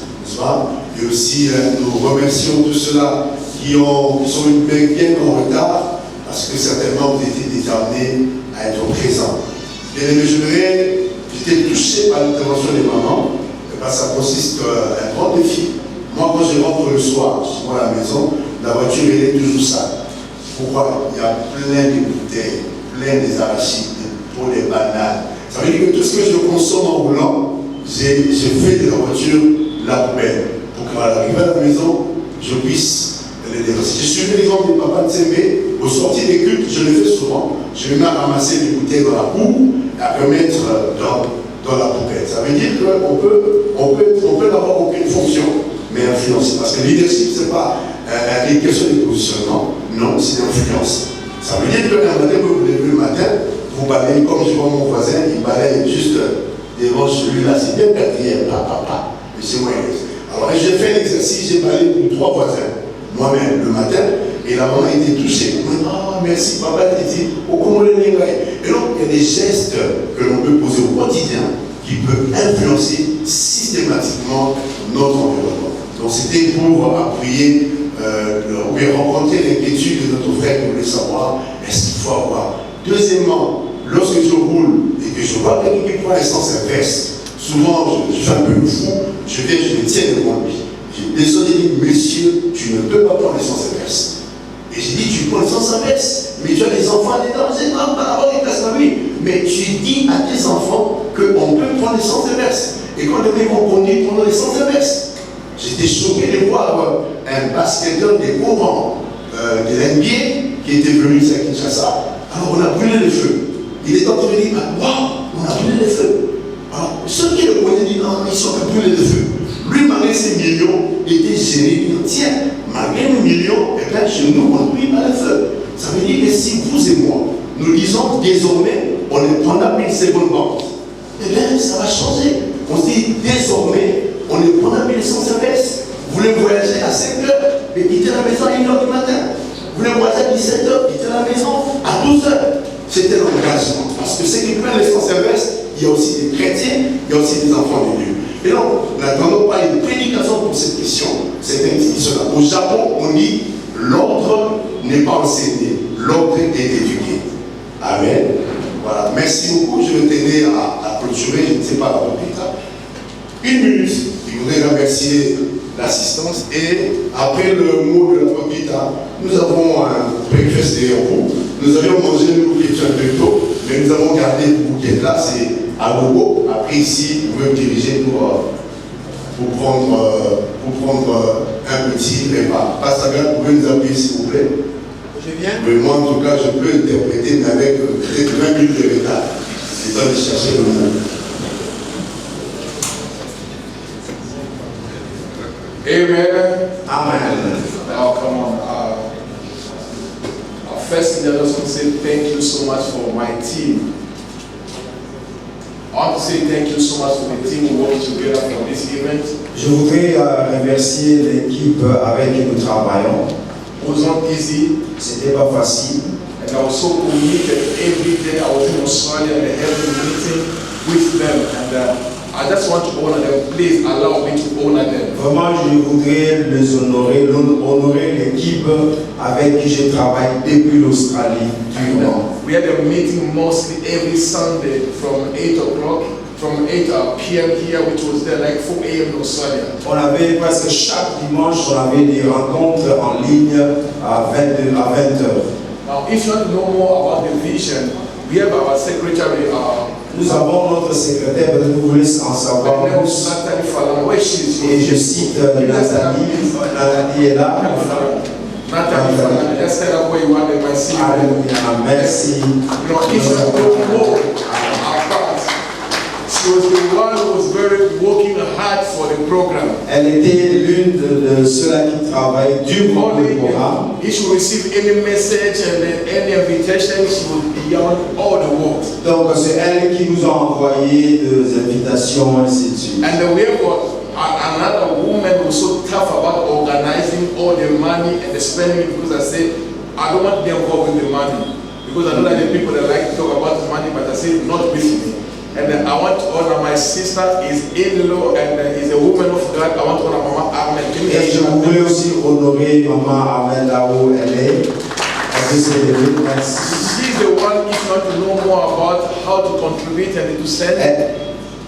Et aussi, nous remercions tous ceux-là qui sont bien en retard, parce que certainement vous étiez déterminés à être présents. Bien aimé, j'étais touché par l'intervention des mamans, parce que ça consiste à un grand défi. Moi, quand je rentre le soir, chez moi à la maison, la voiture elle est toujours sale. Pourquoi? Il y a plein de bouteilles, plein des arachides, pour les bananes. Ça veut dire que tout ce que je consomme en roulant, j'ai fait de la voiture la poubelle pour qu'à l'arrivée à la maison, je puisse les déverser. Je suivais l'exemple du papa de Tsémé, au sortir des cultes, je le fais souvent, je me mets à ramasser des bouteilles dans la boue et à me mettre dans la poubelle. Ça veut dire qu'on peut n'avoir aucune fonction, mais influencer. Parce que le leadership, ce n'est pas une question de positionnement, non, c'est l'influence. Ça veut dire qu'un matin, vous vous levez le matin, vous balayez, comme je vois mon voisin, il balaye juste devant celui-là, c'est bien quatrième, papa, mais c'est moi. Alors j'ai fait l'exercice, j'ai balayé pour 3 voisins, moi-même, le matin, et la maman était touchée. Ah, merci, papa, dit, au Congolais. Et donc, il y a des gestes que l'on peut poser au quotidien qui peuvent influencer systématiquement notre environnement. Donc, c'était pour appuyer, rencontrer l'inquiétude de notre frère qui voulait savoir est-ce qu'il faut avoir. Deuxièmement, lorsque je roule et que je vois quelqu'un qui prend l'essence inverse, souvent je fais un peu le fou, je me tiens devant lui. J'ai désolé, monsieur, tu ne peux pas prendre l'essence inverse. Et j'ai dit, tu prends l'essence inverse, mais tu as des enfants dedans, j'ai pas avoir des places à lui. Mais tu dis à tes enfants qu'on peut prendre l'essence inverse. Et quand ils vont conduire, prendre l'essence inverse. J'étais choqué de voir un basketteur des hauts rangs de l'NBA qui était venu ici à Kinshasa. Alors on a brûlé le feu. Il est en train de dire, waouh, on a brûlé le feu. Alors ceux qui le connaissent disent, non, ils sont en train de brûler le feu. Lui, malgré ses millions, il était gêné. Il dit, tiens, malgré nos millions, et bien chez nous, on brûle pas le feu. Ça veut dire que si vous et moi, nous disons désormais, on ne prendra plus une seconde bande, eh bien, ça va changer. On se dit désormais, on ne prendra plus l'essence inverse. Vous voulez voyager à 5 heures et quitter la maison à 1 h du matin. Vous voulez voyager à 17 h, quitter la maison à 12 h. C'était l'engagement. Parce que ceux qui prennent l'essence inverse, il y a aussi des chrétiens, il y a aussi des enfants de Dieu. Et donc, n'attendons pas une prédication pour cette question. C'est une question là. Au Japon, on dit l'ordre n'est pas enseigné, l'ordre est éduqué. Amen. Voilà. Merci beaucoup. Je me tenais à clôturer, je ne sais pas la plus tard. 1 minute. Je voudrais remercier l'assistance. Et après le mot de la Popita, nous avons un breakfast derrière vous. Nous avions mangé nous qui étions un peu tôt, mais nous avons gardé vous qui êtes là, c'est à Logo. Après ici, vous pouvez me diriger pour prendre un petit repas. Pascal, vous pouvez nous appuyer s'il vous plaît. Je viens. Mais moi en tout cas, je peux interpréter, mais avec peut-être 20 minutes de retard. C'est temps de chercher le mot. Amen. Amen. Now, come on. First thing I just want to say thank you so much for my team. I want to say thank you so much for the team who worked together for this event. Je voudrais remercier l'équipe avec qui nous travaillons. It was not easy. C'était pas facile. And I was so committed every day. I was in Australia and every meeting with them. And I just want to honor them. Please allow me to honor them. Vraiment, je voudrais les honorer l'équipe avec qui je travaille depuis l'Australie. We had a meeting mostly every Sunday from 8 o'clock, from 8 p.m. here, which was there like 4 a.m. in Australia. On avait presque chaque dimanche, on avait des rencontres en ligne à 20 heures. Now, if you want to know more about the vision, we have our secretary. Nous avons notre secrétaire, peut-être vous voulez en savoir plus. Et je cite Nathalie est là. Nathalie, just tell her where you are, they might see you. Alléluia, merci. You know, if you don't know about, she was the one who was very working hard for the program. Elle était l'une de ceux-là qui travaillent dur pour le programme. If she receive any message and any invitation, she will be beyond all the world. Donc c'est elle qui nous a envoyé des invitations, ainsi de suite. And we have another woman who was so tough about organizing all the money and the spending, because I say, I don't want to be involved with the money. Because I know that the people that like to talk about the money, but I say, not with me. And I want to honor my sister, is in-law, and is a woman of God. I want to honor Mama Armel. Et je voulais aussi honorer Maman Armel là où elle est. She's the one, if you want to know more about how to contribute and to send.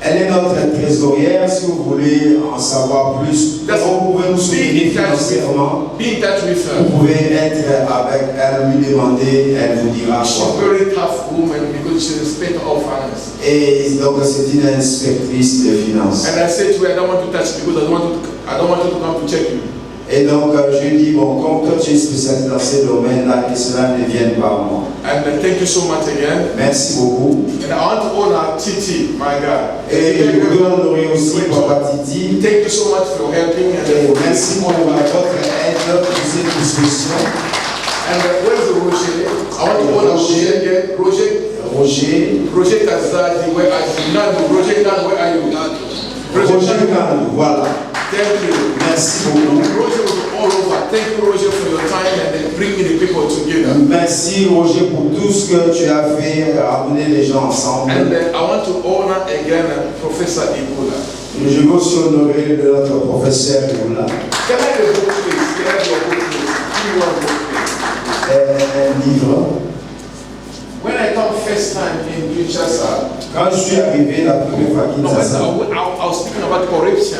Elle est notre trésorière. Si vous voulez en savoir plus, vous pouvez nous soutenir financièrement. Vous pouvez être avec elle, lui demander, elle vous dira quoi. Et donc c'est une inspectrice des finances. And I said to her, I don't want to touch you because I don't want you to come to check you. Et donc je dis, bon, comme toi tu es spécialiste dans ces domaines-là, que cela ne vienne pas à moi. And thank you so much again. Merci beaucoup. And I want to honor Titi, my God. Et je veux honorer aussi Papa Titi. Thank you so much for helping. And merci pour votre aide, pour cette discussion. And where's Roger? I want to honor Roger again. Roger Kazadi, where are you? Nando, Roger Nando, where are you? Roger Nando, voilà. Thank you. Merci beaucoup. Roger was all over. Thank you, Roger, for your time and then bringing the people together. Merci, Roger, pour tout ce que tu as fait, amener les gens ensemble. And I want to honor again Professor Ibola. Je veux aussi honorer notre professeur Ibola. Can I have a book, please? Can I have your book, please? Give me one book, please. Un livre. When I come first time in Kinshasa, quand je suis arrivé la première fois à Kinshasa, I was speaking about corruption,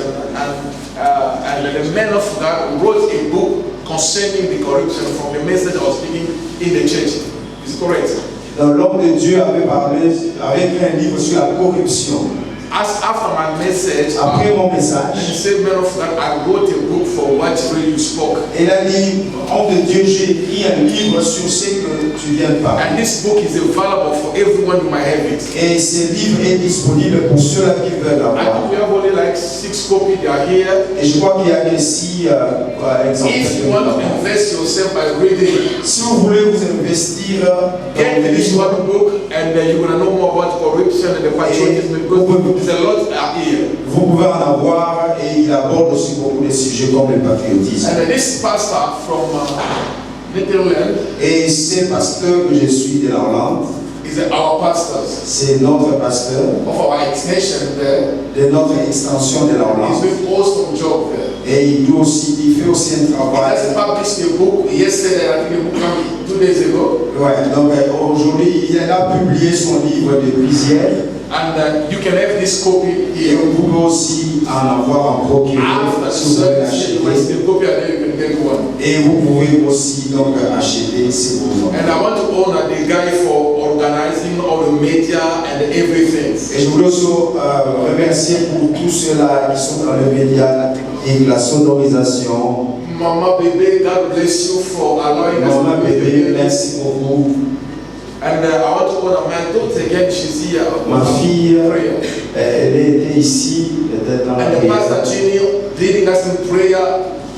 and the man of God wrote a book concerning the corruption from the message I was speaking in the church. Is correct? L'homme de Dieu avait parlé, avait écrit un livre sur la corruption. After my message, après mon message, he said, man of God, I wrote a book for what you spoke. Il a dit, homme de Dieu, j'ai écrit un livre sur ce que tu viens de parler. And this book is available for everyone who might have it. Et ce livre est disponible pour ceux qui veulent l'avoir. I think we have only like 6 copies. They are here. Et je crois qu'il y a que 6 exemplaires. If you want to invest yourself by reading, si vous voulez vous investir, get this one book, and you're gonna know more about corruption and the patriotism. There's a lot here. Vous pouvez en avoir et il aborde aussi beaucoup de sujets comme le patriotisme. And this pastor from Netherlands. Et ce pasteur que je suis de l'Hollande. Is our pastors. C'est notre pasteur. Of our extension there. De notre extension de l'Hollande. He's doing awesome job there. Et il fait aussi un travail. He just published a book yesterday. I think the book came 2 days ago. Ouais, donc aujourd'hui il a publié son livre depuis hier. And you can have this copy here. Et vous pouvez aussi en avoir en procuré. Et vous pouvez aussi donc acheter si vous voulez. And I want to honor the guy for organizing all the media and everything. Et je voulais aussi remercier pour tous ceux-là qui sont dans les médias et la sonorisation. Mama Bébé, God bless you for allowing us. Mama Bébé, merci beaucoup. And I want to honor my daughter again. She's here. Ma fille, elle était ici, elle était dans la prière. And the pastor Jimmy leading us in prayer.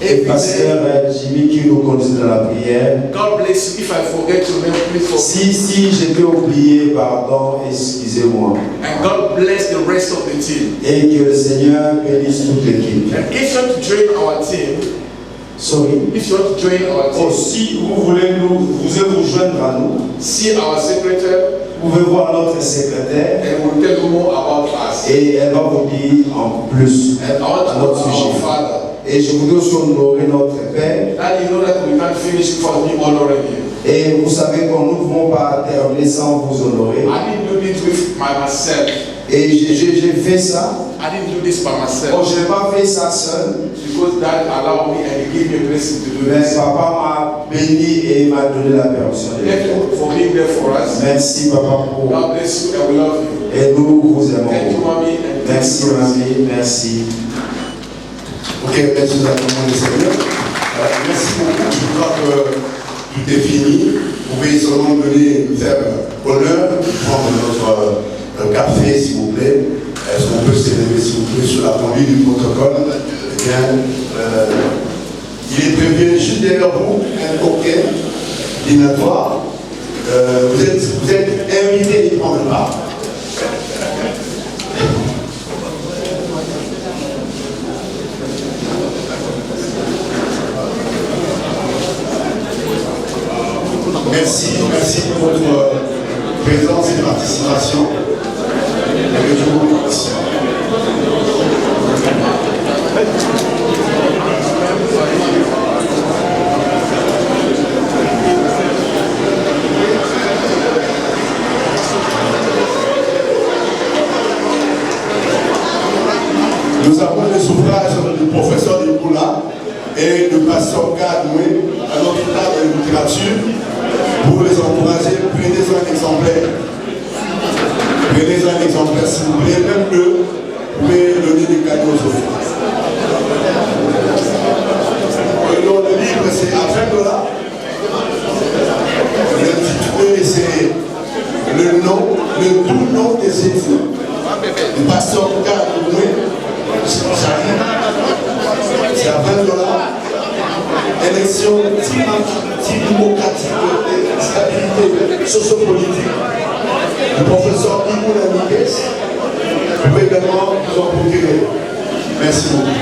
Et pasteur Jimmy qui nous conduit dans la prière. God bless you. If I forget your name, please forgive me. Si je t'ai oublié, pardon, excusez-moi. And God bless the rest of the team. Et que le Seigneur bénisse toute l'équipe. And if you want to join our team, sorry. If you want to join our team, si vous voulez vous joindre à nous, see our secretary. Vous pouvez voir notre secrétaire. And we'll tell you more about us. Et elle va vous dire en plus à notre sujet. Et je voudrais aussi honorer notre Père. And you know that we can't finish without me honoring you. Et vous savez qu'on ne pouvons pas terminer sans vous honorer. I didn't do it with myself. Et j'ai fait ça. I didn't do this by myself. Oh, je n'ai pas fait ça seul. Because Dad allowed me and he gave me a blessing to do this. Mais papa m'a béni et m'a donné la permission de le faire. Thank you for being there for us. Merci papa pour. God bless you and we love you. Et nous vous aimons. Thank you, mommy. And merci mamie, merci. Ok, merci à tout le monde, Seigneur. Merci beaucoup. Je crois que tout est fini. Vous pouvez seulement nous faire honneur, prendre notre café, s'il vous plaît. Est-ce qu'on peut s'élever, s'il vous plaît, sur la conduite du protocole? Eh bien, il est prévu juste derrière vous un cocktail dînatoire. Vous êtes invité à y prendre part. Merci pour votre présence et participation. Et je vous remercie. Nous avons les ouvrages du professeur Nicolas et du pasteur Gadoué à notre table de littérature pour les encourager. Prenez-en un exemplaire. Prenez-en un exemplaire s'il vous plaît, même deux, vous pouvez donner des cadeaux aux autres. Alors, le livre c'est à $20. L'intitulé c'est le tout nom de Jésus. Le pasteur Gadoué, c'est à $20. Élection démocratique et stabilité sociopolitique. Le professeur Nicolas Migues, vous pouvez également nous en procurer. Merci beaucoup.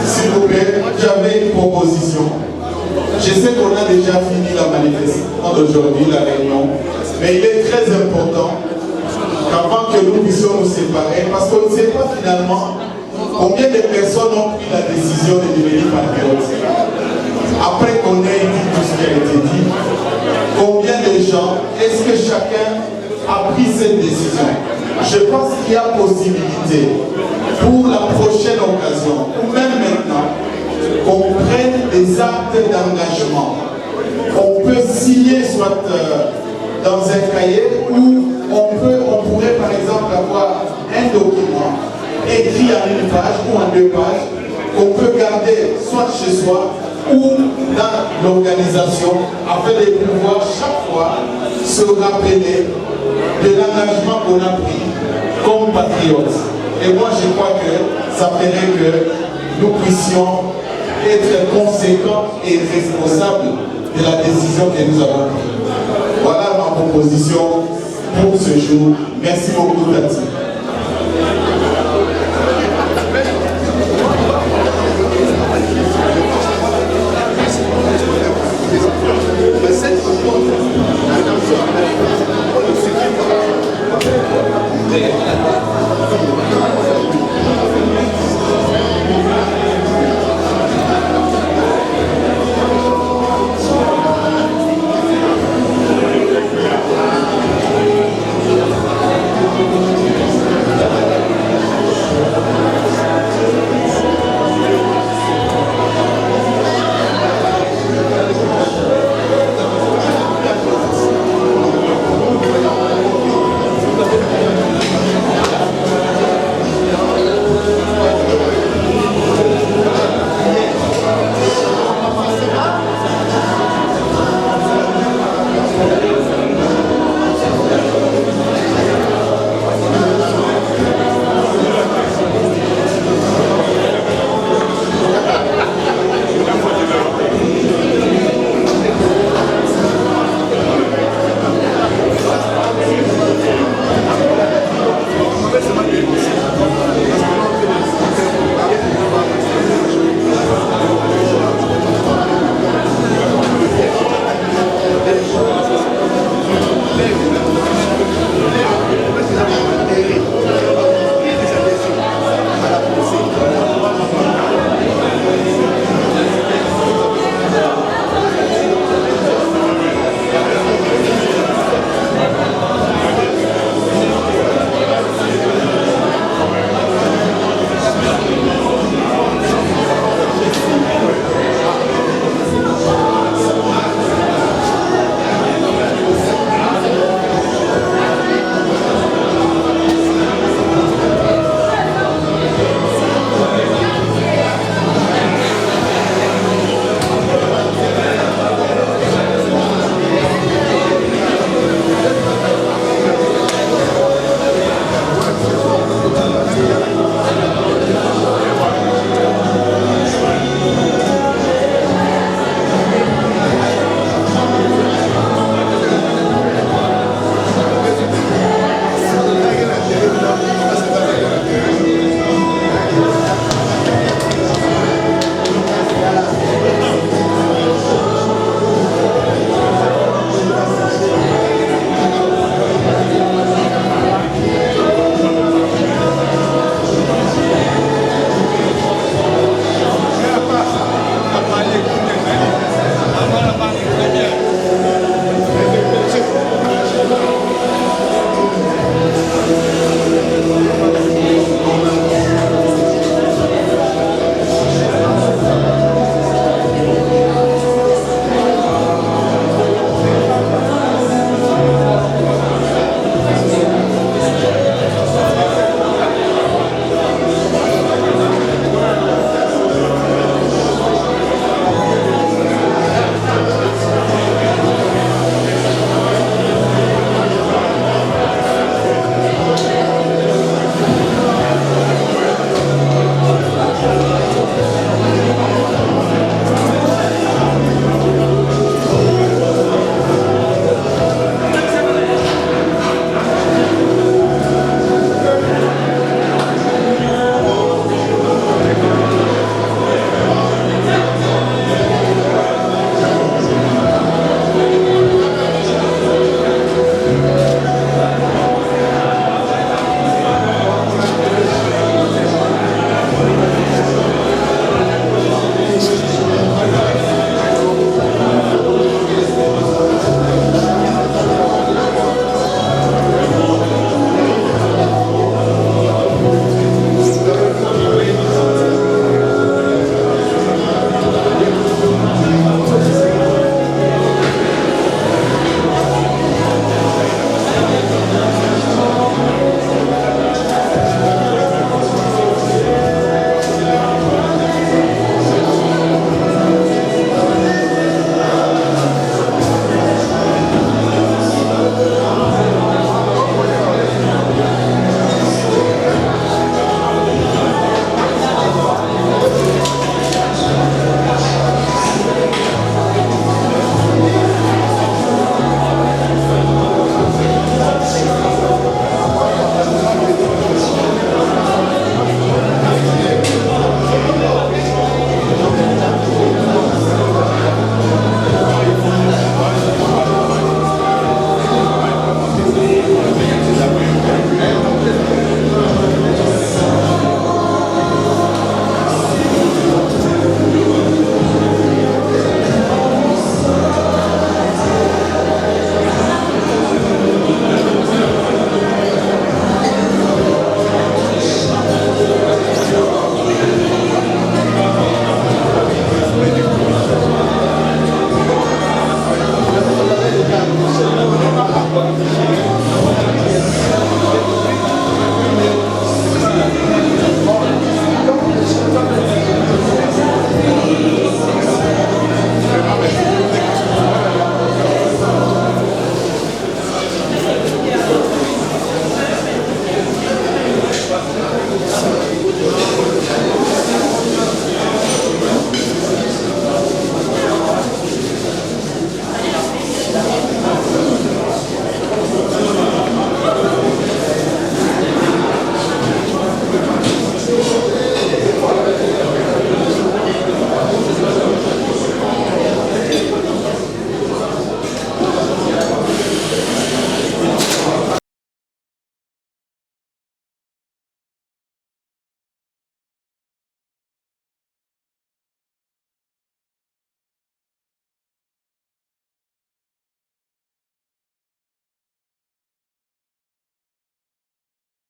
S'il vous plaît, j'avais une proposition. Je sais qu'on a déjà fini la manifestation d'aujourd'hui, la réunion, mais il est très important qu'avant que nous puissions nous séparer, parce qu'on ne sait pas finalement combien de personnes ont pris la décision de devenir patriotes. Après qu'on ait dit tout ce qui a été dit, combien de gens, est-ce que chacun a pris cette décision? Je pense qu'il y a possibilité pour la prochaine occasion, ou même maintenant, qu'on prenne des actes d'engagement. On peut signer soit dans un cahier où on pourrait par exemple avoir un document écrit en une page ou en 2 pages qu'on peut garder soit chez soi ou dans l'organisation afin de pouvoir chaque fois se rappeler de l'engagement qu'on a pris comme patriotes. Et moi je crois que ça ferait que nous puissions être conséquents et responsables de la décision que nous avons prise. Voilà ma proposition pour ce jour. Merci beaucoup, Tati. Merci.